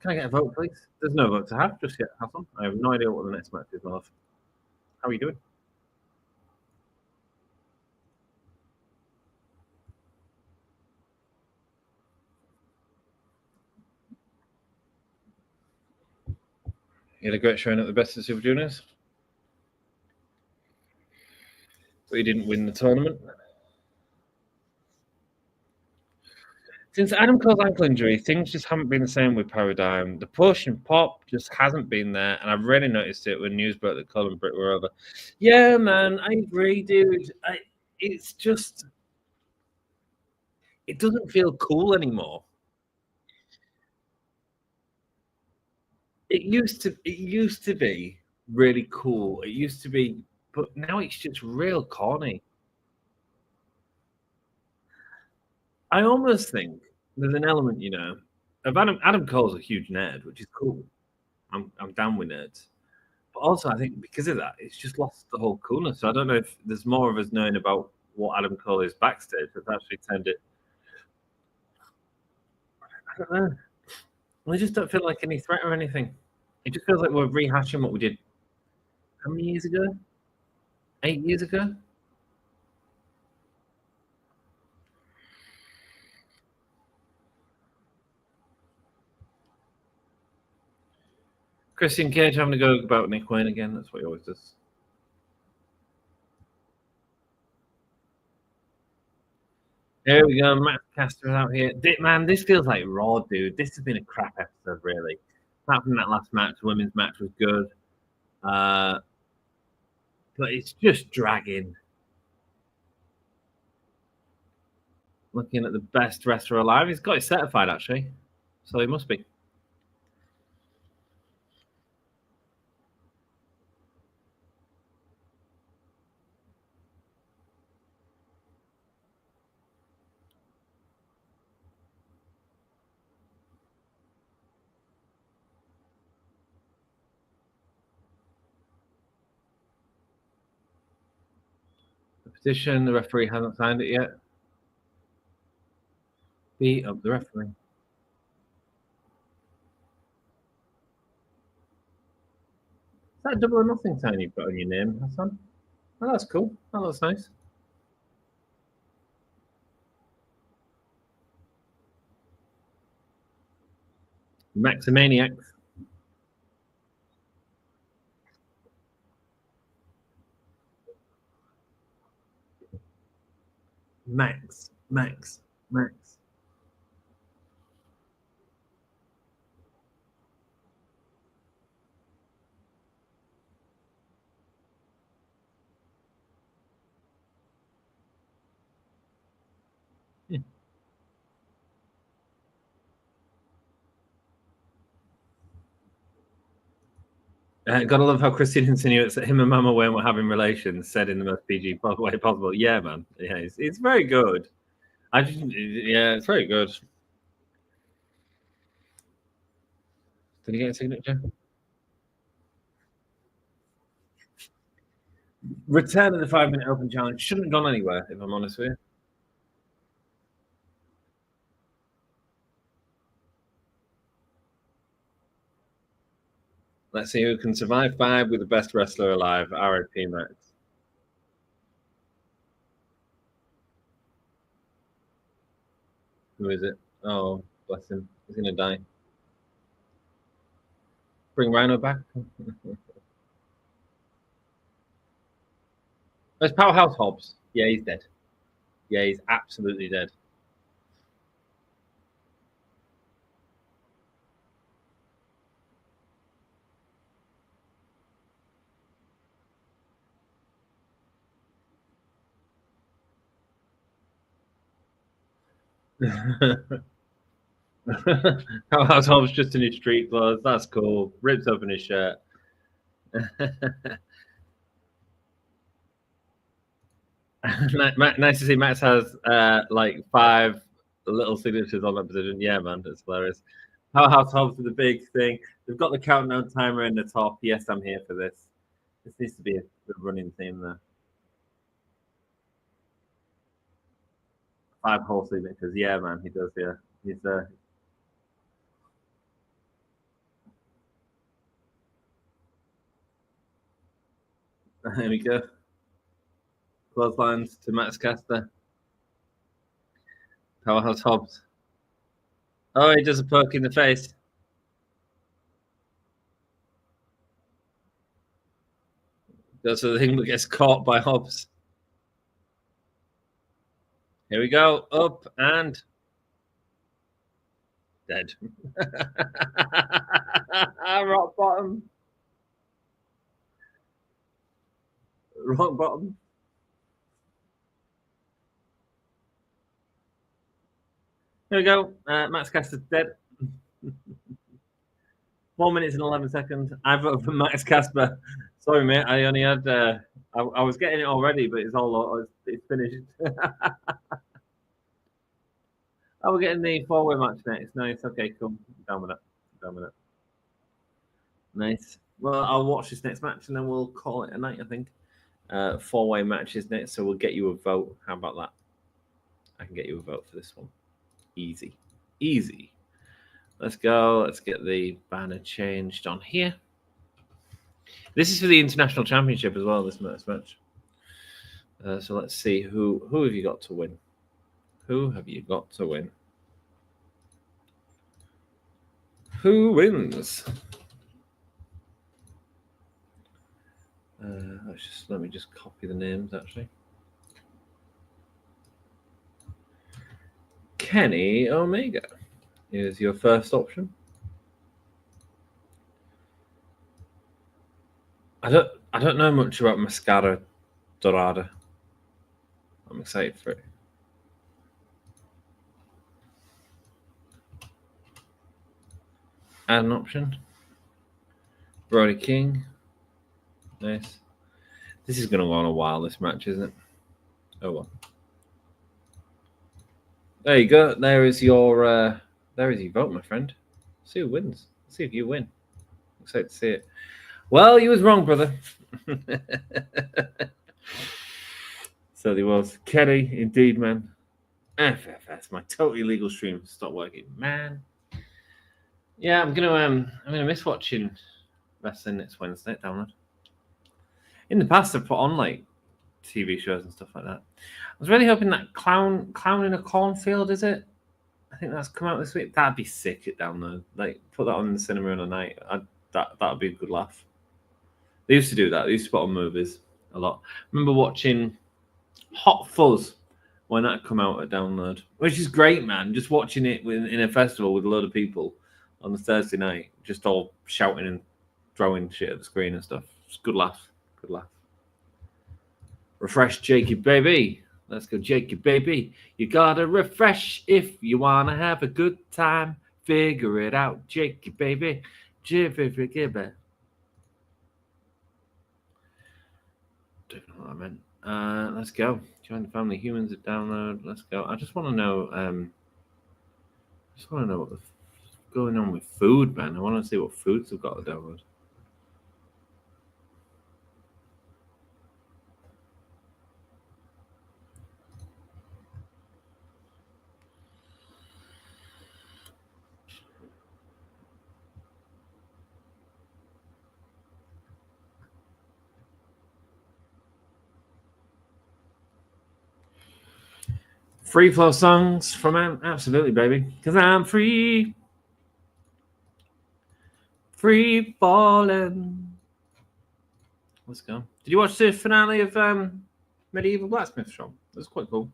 Can I get a vote, please? There's no vote to have just yet, Hassan. I have no idea what the next match is, love. How are you doing? You had a great showing at the Best of Super Juniors, but you didn't win the tournament. Since Adam Cole's ankle injury, things just haven't been the same with Paradigm. The push and pop just hasn't been there, and I've really noticed it when news broke that Cole and Britt were over. Yeah, man, I agree, dude. It's just, it doesn't feel cool anymore. It used to be really cool. It used to be, but now it's just real corny. I almost think there's an element, of Adam Cole's a huge nerd, which is cool. I'm down with nerds. But also, I think because of that, it's just lost the whole coolness. So I don't know if there's more of us knowing about what Adam Cole is backstage that's actually turned it. I don't know. We just don't feel like any threat or anything. It just feels like we're rehashing what we did. How many years ago? 8 years ago? Christian Cage having to go about Nick Wayne again. That's what he always does. Here we go. Matt Caster's out here. Man, this feels like Raw, dude. This has been a crap episode, really. Apart from that last match, the women's match was good. But it's just dragging. Looking at the best wrestler alive. He's got it certified, actually. So he must be. The petition, the referee hasn't signed it yet. Beat up the referee. Is that a double or nothing sign you've got on your name, Hassan? Oh, that's cool. Oh, that's nice. Maximaniacs. Max. Gotta love how Christine insinuates that him and Mama Wayne were having relations, said in the most PG way possible. Yeah, man. Yeah, it's very good. It's very good. Did he get a signature? Return of the 5-minute open challenge shouldn't have gone anywhere, if I'm honest with you. Let's see who can survive 5 with the best wrestler alive. R.I.P. Max. Who is it? Oh, bless him. He's going to die. Bring Rhino back. There's Powerhouse Hobbs. Yeah, he's dead. Yeah, he's absolutely dead. Powerhouse Hobbs just in his street clothes. That's cool. Rips open his shirt. Nice to see Max has like 5 little signatures on that position. Yeah, man, that's hilarious. Powerhouse Hobbs with the big thing. They've got the countdown timer in the top. Yes, I'm here for this. This needs to be a good running theme there. 5 whole signatures. Yeah, man, he does. Yeah, he's Here we go. Clotheslines to Max Caster. Powerhouse Hobbs. Oh, he does a poke in the face. That's the thing that gets caught by Hobbs. Here we go. Up and dead. Rock bottom. Rock bottom. Here we go. Max Caster's dead. 4 minutes and 11 seconds. I voted for Max Casper. Sorry, mate. I only had. I was getting it already, but it's finished. Oh, we're getting the 4-way match next. Nice. Okay, cool. Down with it. Nice. Well, I'll watch this next match and then we'll call it a night, I think. 4-way matches next, so we'll get you a vote. How about that? I can get you a vote for this one. Easy. Let's go. Let's get the banner changed on here. This is for the International Championship as well, this match. So let's see who have you got to win? Who have you got to win? Who wins? Let me just copy the names actually. Kenny Omega is your first option. I don't know much about Mascara Dorada. I'm excited for it. Add an option. Brody King. Nice. This is going to go on a while, this match, isn't it? Oh well. There you go. There is your vote, my friend. See who wins. See if you win. Excited to see it. Well, you was wrong, brother. So there was. Kenny, indeed, man. FFS, my totally legal stream stopped working, man. Yeah, I'm gonna miss watching wrestling next Wednesday at Download. In the past, I've put on like TV shows and stuff like that. I was really hoping that Clown in a Cornfield, is it? I think that's come out this week. That'd be sick at Download. Like, put that on in the cinema on a night. That'd be a good laugh. They used to do that. They used to put on movies a lot. I remember watching Hot Fuzz when that come out at Download, which is great, man. Just watching it in a festival with a load of people on the Thursday night, just all shouting and throwing shit at the screen and stuff. It's good laugh. Good laugh. Refresh, Jakey, baby. Let's go, Jakey, baby. You gotta refresh if you wanna have a good time. Figure it out, Jakey, baby. Jibby, gibby. Don't know what I meant. Let's go. Join the family. Humans at Download. Let's go. I just want to know. What's going on with food, man. I want to see what foods have got at Download. Free flow songs from absolutely, baby, because I'm free falling. Let's go. Did you watch the finale of Medieval Blacksmith Shop? It was quite cool.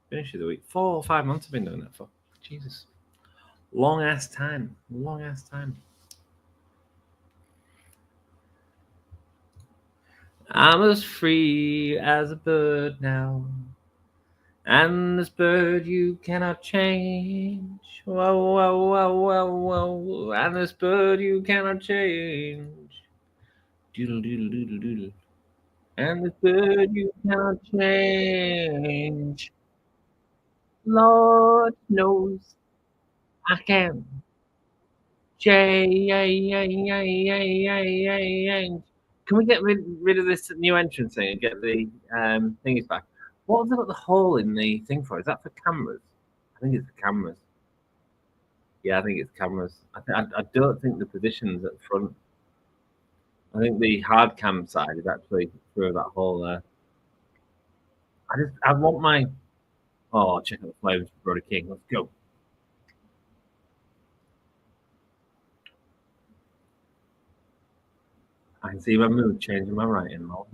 Finish of the week. 4 or 5 months I've been doing that for. Jesus, long ass time. I'm as free as a bird now. And this bird you cannot change. Whoa, whoa, whoa, whoa, whoa. And this bird you cannot change. Doodle, doodle, doodle, doodle. And this bird you cannot change. Lord knows I can change. Can we get rid of this new entrance thing and get the thingies back? What have they got the hole in the thing for? Is that for cameras? I think it's for cameras. Yeah, I think it's cameras. I don't think the positions at front. I think the hard cam side is actually through that hole there. I want my. Oh, check out the flavors for Brody King. Let's go. I can see my mood changing my writing. Oh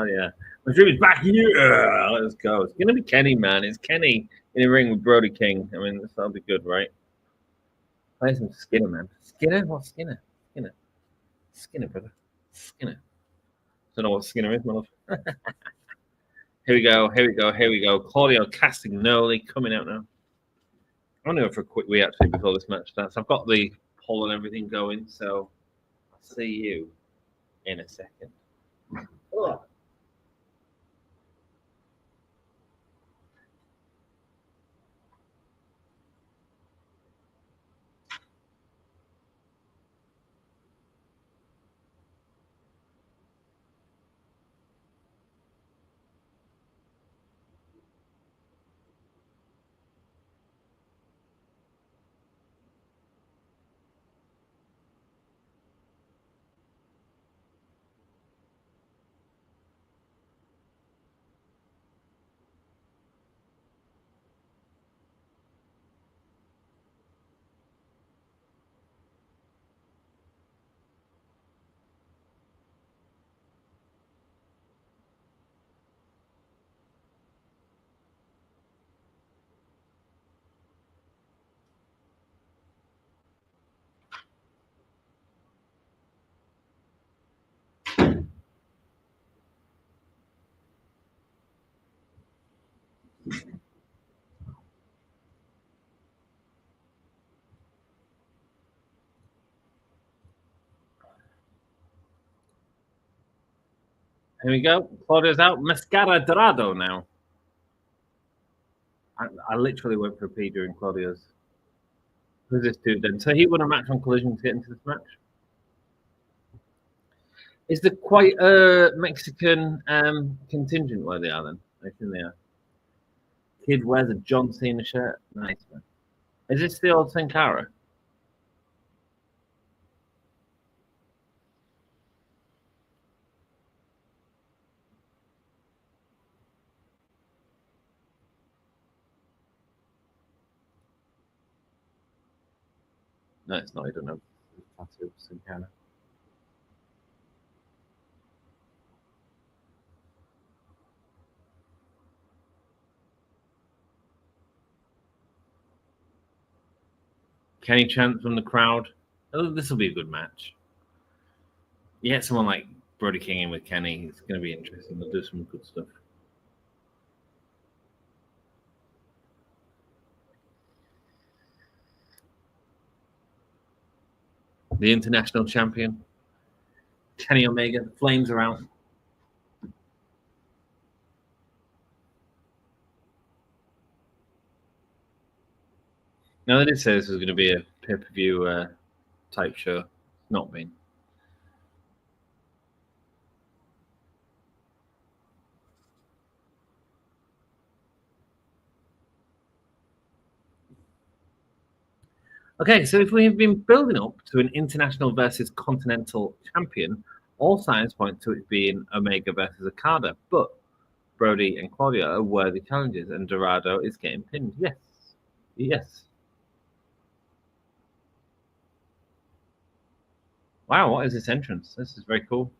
yeah, my dream is back here. Let's go. It's gonna be Kenny, man. It's Kenny in the ring with Brody King. I mean, that'll be good, right? Play some Skinner, man. Skinner? What Skinner? Skinner, brother. Skinner. Don't know what Skinner is, my love. Here we go. Claudio Castagnoli coming out now. I'm going to go for a quick wee actually before this match starts. I've got the poll and everything going, so I'll see you in a second. Oh. Here we go. Claudio's out. Mascara Dorado now. I literally went for a pee during Claudio's. Who's this dude then? So he won a match on Collision to get into this match. Is there quite a Mexican contingent where they are then? I think they are. Kid wears a John Cena shirt. Nice, man. Is this the old Sin Cara? No, it's not. I don't know. Tattoo Sin Cara. Kenny chant from the crowd. Oh, this will be a good match. You get someone like Brody King in with Kenny. It's going to be interesting. They'll do some good stuff. The international champion, Kenny Omega. The flames are out. Now, they did say this was going to be a pay-per-view type show. Not been. Okay, so if we have been building up to an international versus continental champion, all signs point to it being Omega versus Okada. But Brody and Claudio are worthy challenges, and Dorado is getting pinned. Yes. Yes. Wow, what is this entrance? This is very cool.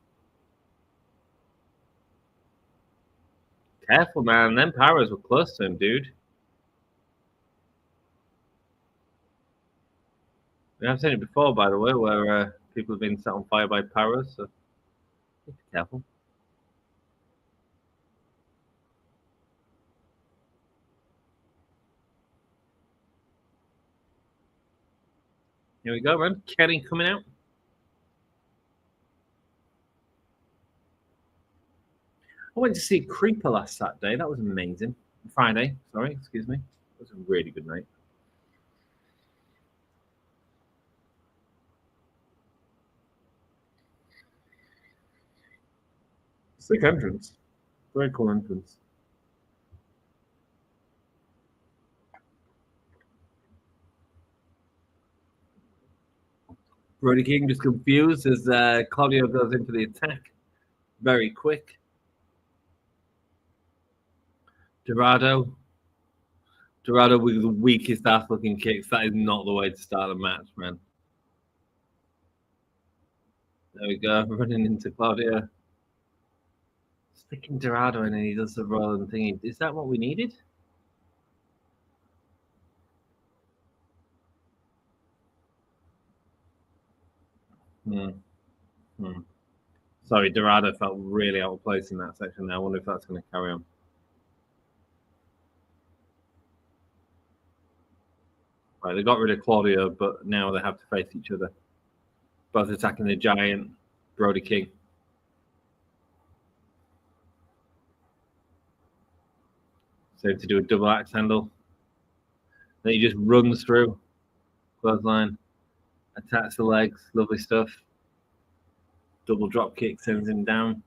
Careful, man. Them powers were close to him, dude. We have seen it before, by the way, where people have been set on fire by powers, so be careful. Here we go, man. Kenny coming out. I went to see Creeper last Saturday. That was amazing. Friday, sorry, excuse me. It was a really good night. Sick entrance. Very cool entrance. Brody King just confused as Claudio goes into the attack. Very quick. Dorado with the weakest ass looking kicks. That is not the way to start a match, man. There we go, running into Claudio. Sticking Dorado in and he does the rolling thingy. Is that what we needed? Sorry, Dorado felt really out of place in that section there. I wonder if that's going to carry on. Right, they got rid of Claudio, but now they have to face each other. Both attacking the giant, Brody King. So to do a double axe handle. Then he just runs through. Clothesline. Attacks the legs. Lovely stuff. Double drop kick sends him down.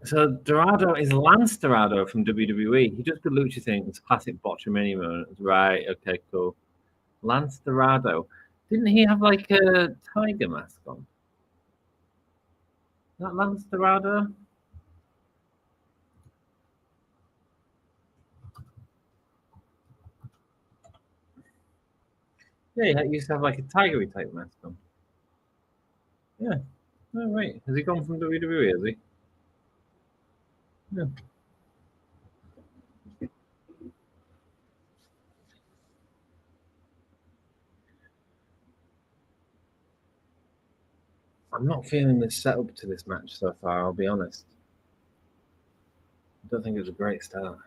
So Dorado is Lance Dorado from WWE. He does good lucha things. Classic botchamania moments. Right, okay, cool. Lance Dorado. Didn't he have like a tiger mask on? Is that Lance Dorado? Yeah, he used to have like a tigery type mask on. Yeah. Oh, right. Has he gone from WWE, has he? Yeah. I'm not feeling the setup to this match so far, I'll be honest. I don't think it was a great start.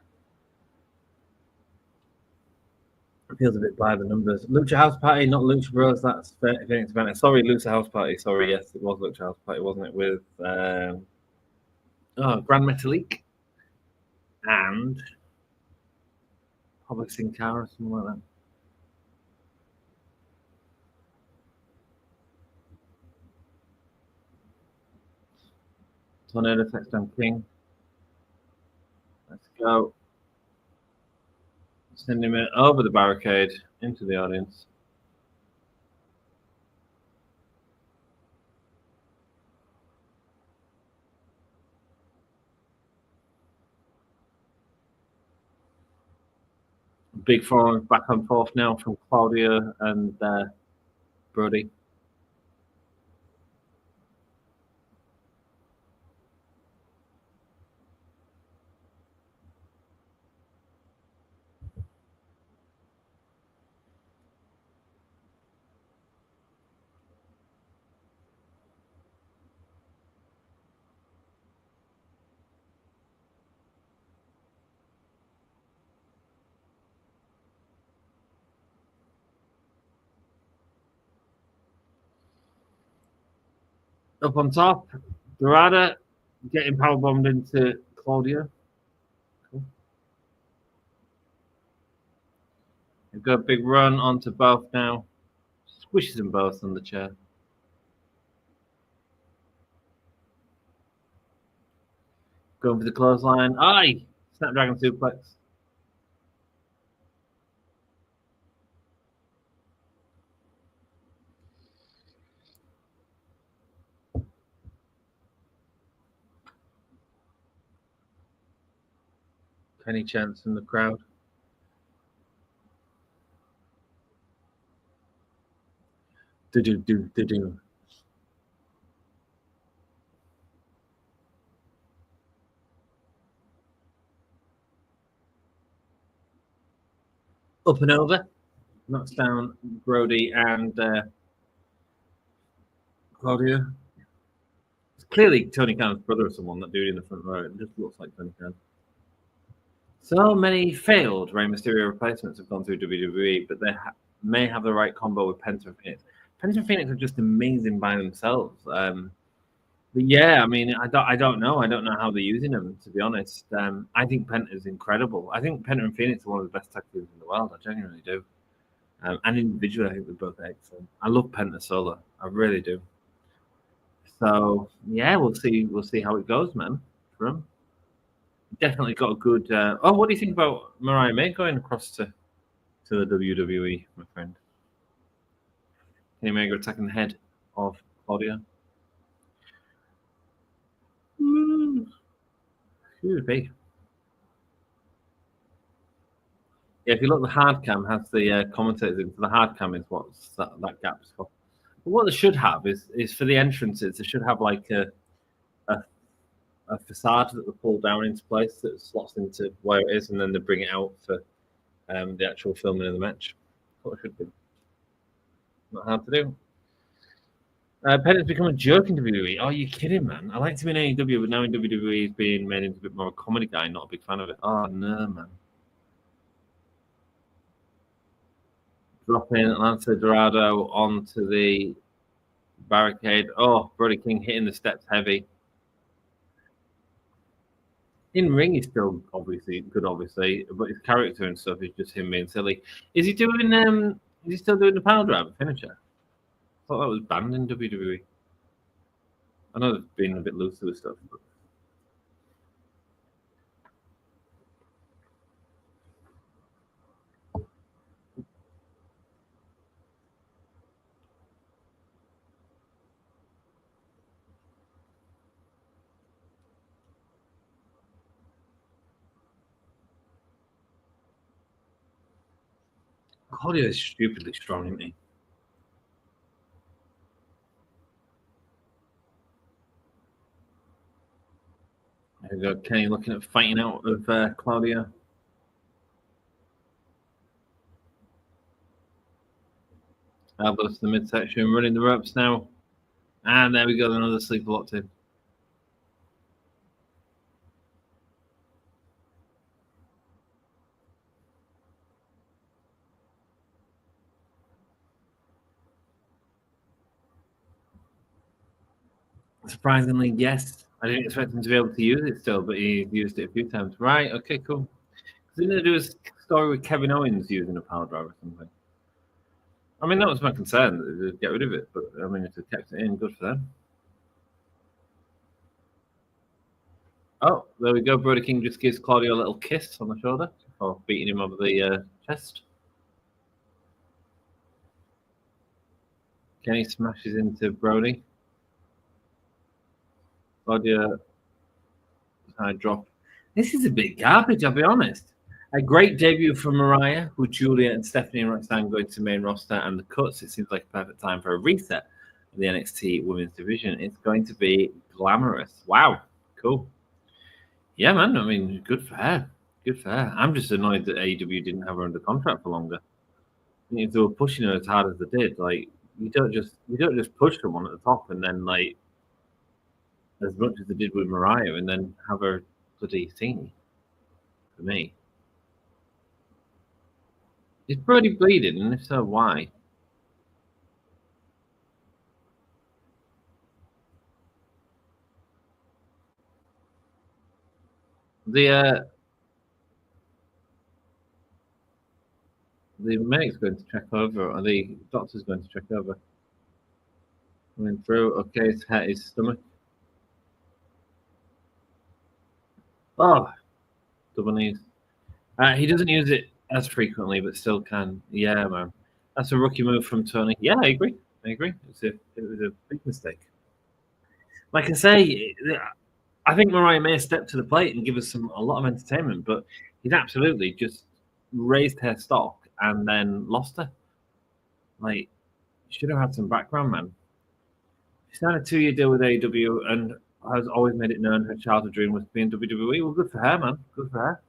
It feels a bit by the numbers. Lucha House Party, not Lucha Bros. That's Phoenix Event. Sorry, Lucha House Party. Sorry, yes, it was Lucha House Party, wasn't it? With Grand Metalik and probably Sin Cara or something like that. Tornado Touchdown King. Let's go. Send him over the barricade into the audience. Big forearm back and forth now from Claudio and Brody. Up on top, Dorada getting powerbombed into Claudio. Cool. They've got a big run onto both now. Squishes them both on the chair. Going for the clothesline. Aye! Snapdragon suplex. Any chance in the crowd? Do. Up and over. Knocks down Brody and Claudio. It's clearly Tony Khan's brother or someone, that dude in the front row. It just looks like Tony Khan. So many failed Rey Mysterio replacements have gone through WWE, but they may have the right combo with Penta and Phoenix. Penta and Phoenix are just amazing by themselves. But yeah, I mean, I don't know. I don't know how they're using them, to be honest. I think Penta is incredible. I think Penta and Phoenix are one of the best tag teams in the world. I genuinely do. And individually, I think they're both excellent. I love Penta solo. I really do. So yeah, we'll see. We'll see how it goes, man. For him. Definitely got a good. What do you think about Mariah May going across to the WWE, my friend? Kenny Omega attacking the head of Claudio. Who would be? Yeah, if you look, the hard cam has the commentators in. So the hard cam is what that gap's for. But what they should have is for the entrances, they should have like a facade that they pull down into place that slots into where it is, and then they bring it out for the actual filming of the match. What it should be. Not hard to do. Penta's become a joke in WWE. Oh, you kidding, man? I liked him in AEW, but now in WWE he's being made into a bit more of a comedy guy. Not a big fan of it. Oh no, man. Dropping Atlantis Dorado onto the barricade. Oh, Brody King hitting the steps heavy. In ring, he's still obviously good, but his character and stuff is just him being silly. Is he doing? Is he still doing the power driver finisher? I thought that was banned in WWE. I know they've been a bit looser with stuff. But... Claudio is stupidly strong, isn't he? There we go. Kenny looking at fighting out of Claudio. Elbows to the midsection, running the ropes now. And there we go, another sleeper locked in. Surprisingly, yes. I didn't expect him to be able to use it still, but he used it a few times. Right, okay, cool. Didn't they do a story with Kevin Owens using a power drive or something? I mean, that was my concern, that they'd get rid of it, but I mean, if they kept it in, good for them. Oh, there we go. Brody King just gives Claudio a little kiss on the shoulder before beating him over the chest. Kenny smashes into Brody. Claudio side drop. This is a bit garbage, I'll be honest. A great debut for Mariah, with Julia and Stephanie and Roxanne going to main roster and the cuts. It seems like a perfect time for a reset of the NXT women's division. It's going to be glamorous. Wow, cool. Yeah, man. I mean, good for her. Good for her. I'm just annoyed that AEW didn't have her under contract for longer. I mean, if they were pushing her as hard as they did, like you don't just push someone at the top and then like as much as they did with Mariah and then have her bloody thing. For me, is Brody bleeding, and if so, why? The medic's going to check over, or the doctor's going to check over. Coming through. Okay, it's hit his stomach. Oh, double knees. He doesn't use it as frequently, but still can. Yeah, man. That's a rookie move from Tony. Yeah, I agree. It was a big mistake. Like I say, I think Mariah may have stepped to the plate and give us a lot of entertainment, but he's absolutely just raised her stock and then lost her. Like, should have had some background, man. She signed a 2-year deal with AEW and has always made it known her childhood dream was to be in WWE. Well, good for her, man. Good for her.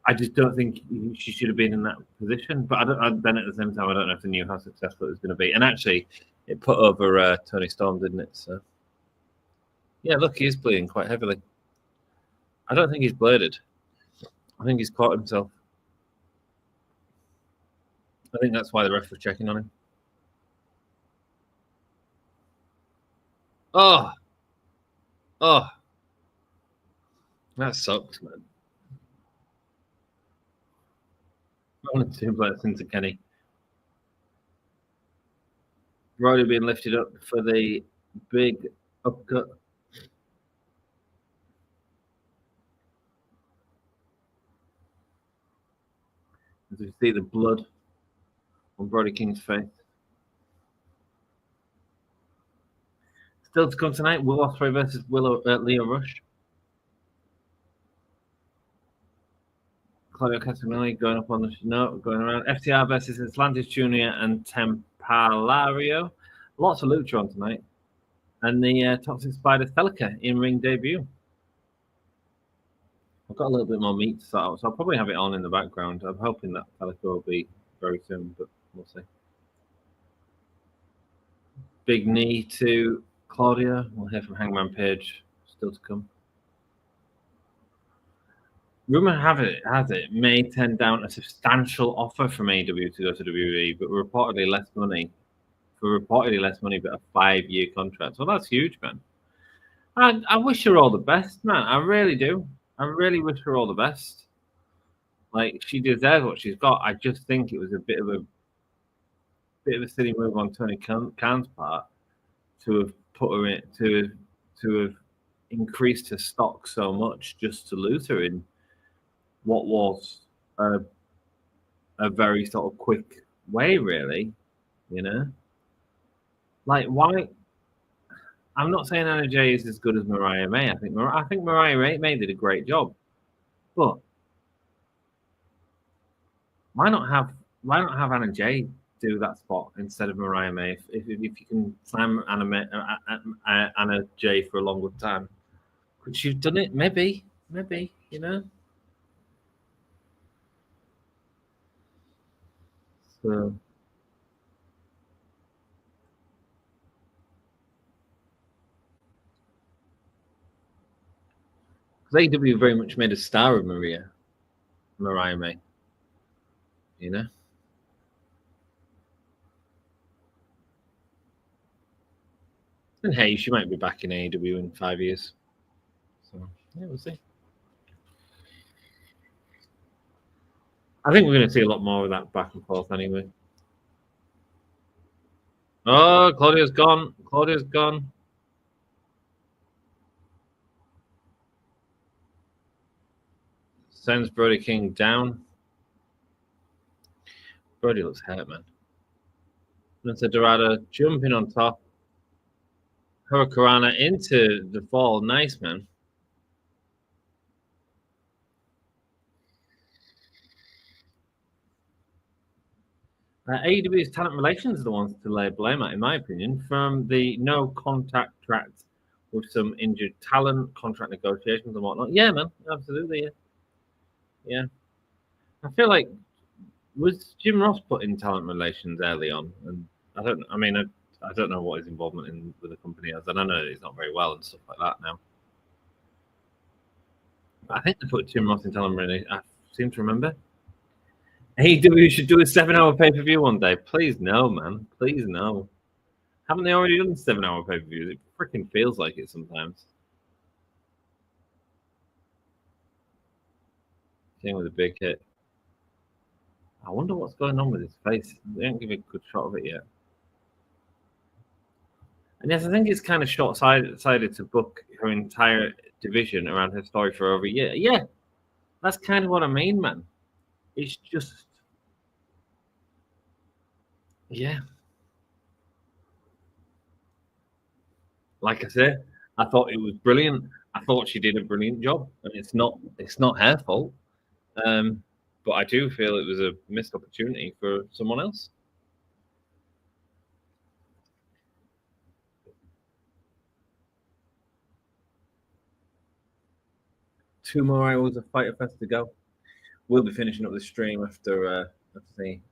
I just don't think she should have been in that position. But then at the same time, I don't know if they knew how successful it was going to be. And actually, it put over Toni Storm, didn't it? So, yeah, look, he's bleeding quite heavily. I don't think he's bladed. I think he's caught himself. I think that's why the ref was checking on him. Oh, that sucks, man. I wanted to blast into Kenny. Brody being lifted up for the big upcut. As we see the blood on Brody King's face. Still to come tonight, Will Ospreay versus Leo Rush. Claudio Castagnoli going up on the note, going around. FTR versus Atlantis Jr. and Templario. Lots of lucha on tonight. And the Toxic Spider Thekla in-ring debut. I've got a little bit more meat to start out, so I'll probably have it on in the background. I'm hoping that Thekla will be very soon, but we'll see. Big knee to Claudio. We'll hear from Hangman Page still to come. Rumor has it may turn down a substantial offer from AEW to go to WWE, but reportedly less money. For reportedly less money, but a 5-year contract. Well, that's huge, man. I wish her all the best, man. I really do. I really wish her all the best. Like, she deserves what she's got. I just think it was a bit of a silly move on Tony Khan's part to have put her in to have increased her stock so much just to lose her in what was a very sort of quick way, really. You know, like why? I'm not saying Anna Jay is as good as Mariah May. I think Mariah May did a great job, but why not have Anna Jay do that spot instead of Mariah May? If you can slam Anna Jay for a longer time, could she have done it? Maybe, you know. So. Because AEW very much made a star of Mariah May. You know? And hey, she might be back in AEW in 5 years. So, yeah, we'll see. I think we're going to see a lot more of that back and forth anyway. Oh, Claudio's gone. Claudio's gone. Sends Brody King down. Brody looks hurt, man. That's a Dorada jumping on top. Hurricanrana into the fall. Nice, man. AEW's talent relations are the ones to lay blame at, in my opinion, from the no contact with some injured talent, contract negotiations and whatnot. Yeah, man, absolutely. Yeah. I feel like was Jim Ross put in talent relations early on, and I don't know what his involvement with the company is, and I know that he's not very well and stuff like that now. But I think they put Jim Ross in talent relations. I seem to remember. AEW should do a 7-hour pay-per-view one day. Please no, man. Please no. Haven't they already done 7-hour pay-per-views? It freaking feels like it sometimes. King with a big hit. I wonder what's going on with his face. They don't give a good shot of it yet. And yes, I think it's kind of short-sighted to book her entire division around her story for over a year. Yeah, that's kind of what I mean, man. It's just, yeah. Like I said, I thought it was brilliant. I thought she did a brilliant job, and it's not her fault. But I do feel it was a missed opportunity for someone else. Two more hours of Fighter Fest to go. We'll be finishing up the stream after let's see.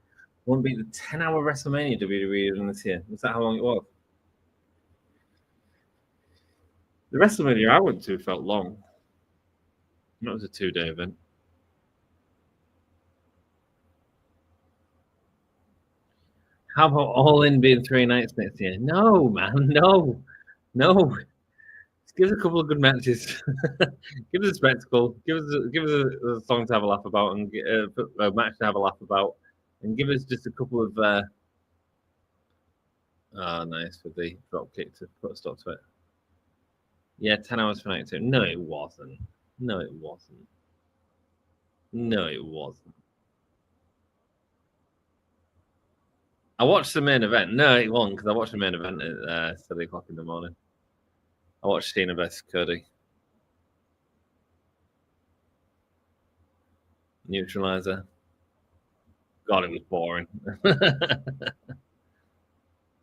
Won't be the 10-hour WrestleMania WWE done this year. Was that how long it was? The WrestleMania I went to felt long. That was a 2-day event. How about All In being 3 nights next year? No, man, no. Just give us a couple of good matches. Give us a spectacle. Give us a song to have a laugh about and a match to have a laugh about, and give us just a couple of. Nice with the drop kick to put a stop to it. Yeah, 10 hours for night 2. No, it wasn't. No, it wasn't. I watched the main event. No, it wasn't because I watched the main event at 7 o'clock in the morning. I watched Cena vs. Cody. Neutralizer. God, it was boring.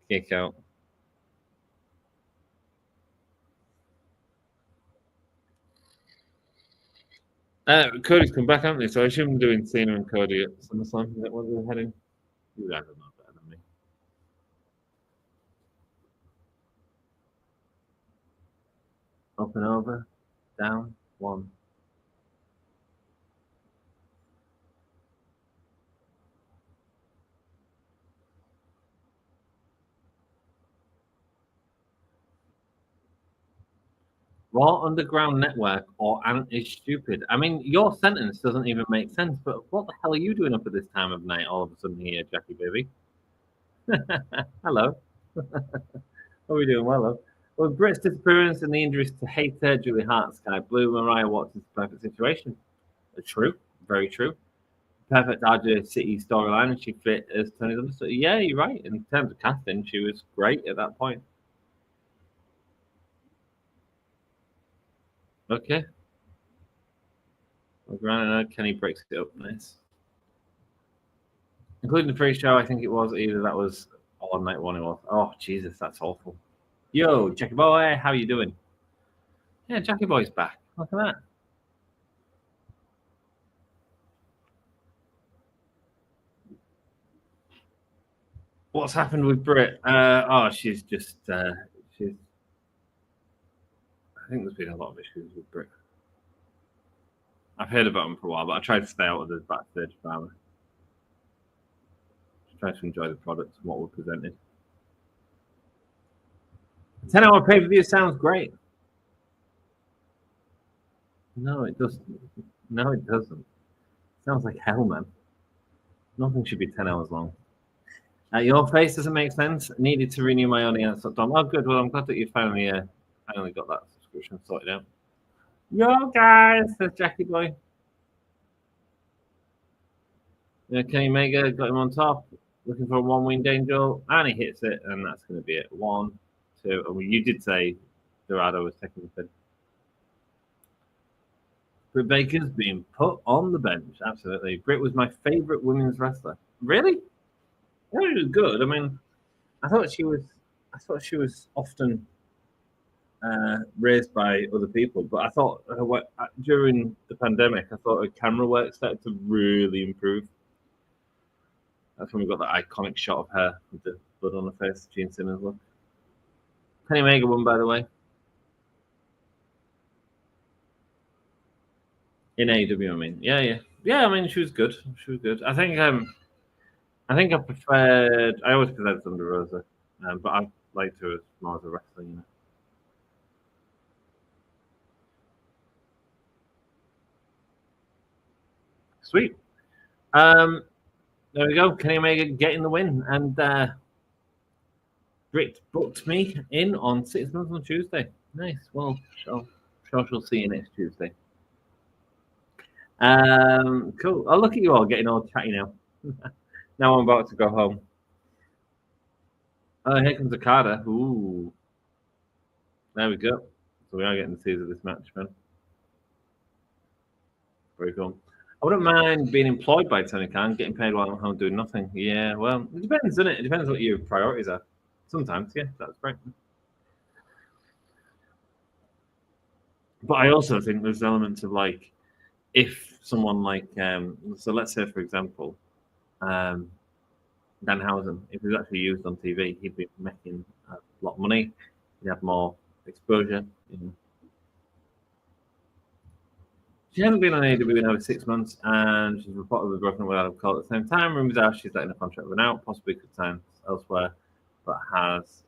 Kick out. Cody's come back, haven't they? So I assume they're doing Cena and Cody at SummerSlam. Is that where they're heading? You guys are not better than me. Up and over. Down. 1. Raw Underground Network or Ant is stupid. I mean, your sentence doesn't even make sense, but what the hell are you doing up at this time of night all of a sudden here, Jackie baby? Hello. How are we doing? Well, love. Well, Britt's disappearance and the injuries to Hater, Julie Hart, Skye Blue, Mariah Watson's perfect situation. True. Very true. Perfect RJ City storyline, and she fit as Tony's understood. Yeah, you're right. In terms of casting, she was great at that point. Okay. Well, Kenny breaks it up. Nice. Including the pre-show, I think it was either that was on night 1 it was. Oh, Jesus, that's awful. Yo, Jackie Boy, how you doing? Yeah, Jackie Boy's back. Look at that. What's happened with Britt? She's just she's. I think there's been a lot of issues with Britt. I've heard about them for a while, but I tried to stay out of the backstage drama. Just try to enjoy the products and what we're presenting. 10-hour pay-per-view sounds great. No, it doesn't. No, it doesn't. Sounds like hell, man. Nothing should be 10 hours long. Your face doesn't make sense. Needed to renew my audience. Oh, good. Well, I'm glad that you finally got that subscription sorted out. Yo, guys, says Jackie Boy. Kenny Omega got him on top. Looking for a one-winged angel, and he hits it, and that's going to be it. 1, 2. Oh, you did say Dorada was taking the pin. Britt Baker's being put on the bench. Absolutely. Britt was my favorite women's wrestler. Really? Yeah, she was good. I mean, I thought she was often raised by other people, but I thought during the pandemic, I thought her camera work started to really improve. That's when we got that iconic shot of her with the blood on her face, Gene Simmons look. Kenny Omega won, by the way. In AEW, I mean. Yeah, I mean, she was good. I think I preferred. I always preferred Thunder Rosa, but I liked her as more as a wrestler, you know. Sweet. There we go. Kenny Omega getting the win, and Britt booked me in on 6 months on Tuesday. Nice. Well, sure she'll see you next Tuesday. Cool. Oh, look at you all getting all chatty now. Now I'm about to go home. Oh, here comes Okada. Ooh. There we go. So we are getting the tease of this match, man. Very cool. I wouldn't mind being employed by Tony Khan, getting paid while I'm home doing nothing. Yeah, well, it depends, doesn't it? It depends what your priorities are. Sometimes, yeah, that's great. But I also think there's elements of like, if someone like, so let's say, for example, Danhausen, if he was actually used on TV, he'd be making a lot of money. He'd have more exposure. You know. She hasn't been on AEW in over 6 months, and she's reportedly broken up with Adam Cole at the same time. Rumors are she's letting a contract run out, possibly could sign elsewhere, but has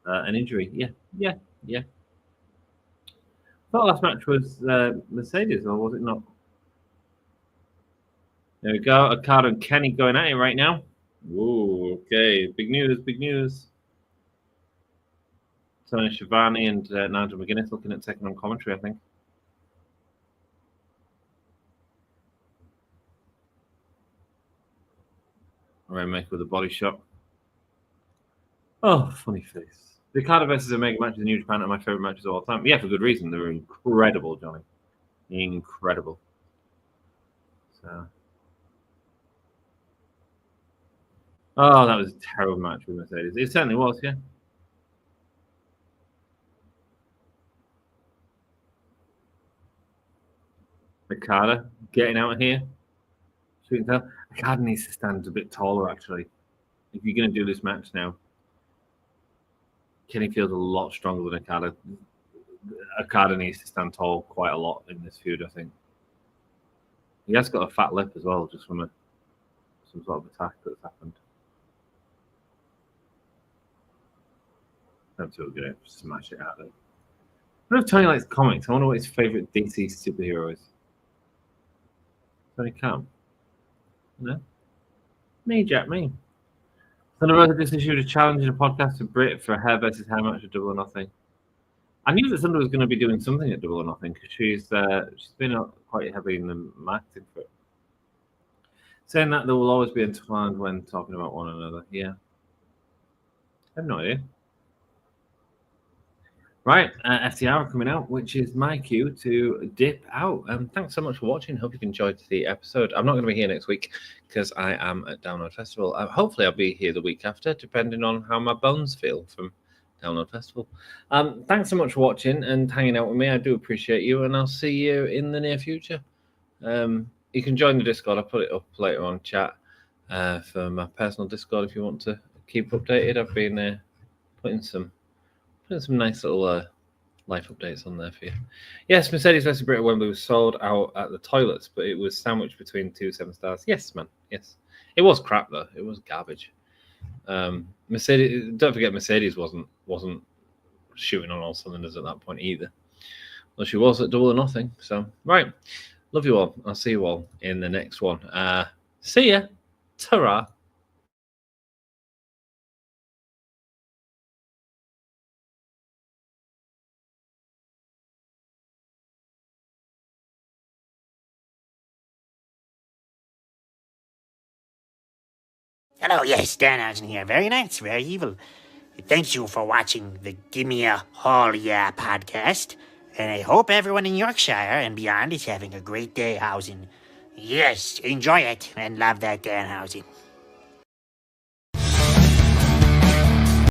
an injury. Yeah. I thought last match was Mercedes, or was it not? There we go. Okada and Kenny going at it right now. Ooh, okay. Big news. Tony Schiavone and Nigel McGuinness looking at taking on commentary, I think. Rainmaker with a body shot. Oh, funny face. The Okada versus Omega match in New Japan are my favorite matches of all time. Yeah, for good reason. They were incredible, Johnny. Incredible. So. Oh, that was a terrible match with Mercedes. It certainly was, yeah. Okada getting out of here. So you can tell Okada needs to stand a bit taller, actually. If you're going to do this match now, Kenny feels a lot stronger than Okada. Okada needs to stand tall quite a lot in this feud, I think. He has got a fat lip as well, just from some sort of attack that's happened. That's really good. Smash it out there. I wonder if Tony likes comics. I wonder what his favorite DC superhero is. Tony Khan. No? Me, Jack, me. Thunder Rosa just issued a challenge in a podcast to Britt for a hair versus hair match at Double or Nothing. I knew that Thunder was going to be doing something at Double or Nothing because she's been quite heavy in the marketing for it. Saying that they will always be entwined when talking about one another. Yeah. I have no idea. Right, FTR coming out, which is my cue to dip out. Thanks so much for watching. Hope you enjoyed the episode. I'm not going to be here next week because I am at Download Festival. Hopefully, I'll be here the week after, depending on how my bones feel from Download Festival. Thanks so much for watching and hanging out with me. I do appreciate you, and I'll see you in the near future. You can join the Discord. I'll put it up later on chat for my personal Discord if you want to keep updated. I've been putting some nice little life updates on there for you. Yes, Mercedes vs. Britt at Wembley was sold out at the toilets, but it was sandwiched between 2 7 stars. Yes, man. Yes. It was crap, though. It was garbage. Mercedes. Don't forget, Mercedes wasn't shooting on all cylinders at that point either. Well, she was at Double or Nothing. So, right. Love you all. I'll see you all in the next one. See ya. Ta-ra. Hello, yes, Danhausen here. Very nice, very evil. Thank you for watching the Gimme a Hall Yeah podcast. And I hope everyone in Yorkshire and beyond is having a great day, Hausen. Yes, enjoy it and love that Danhausen.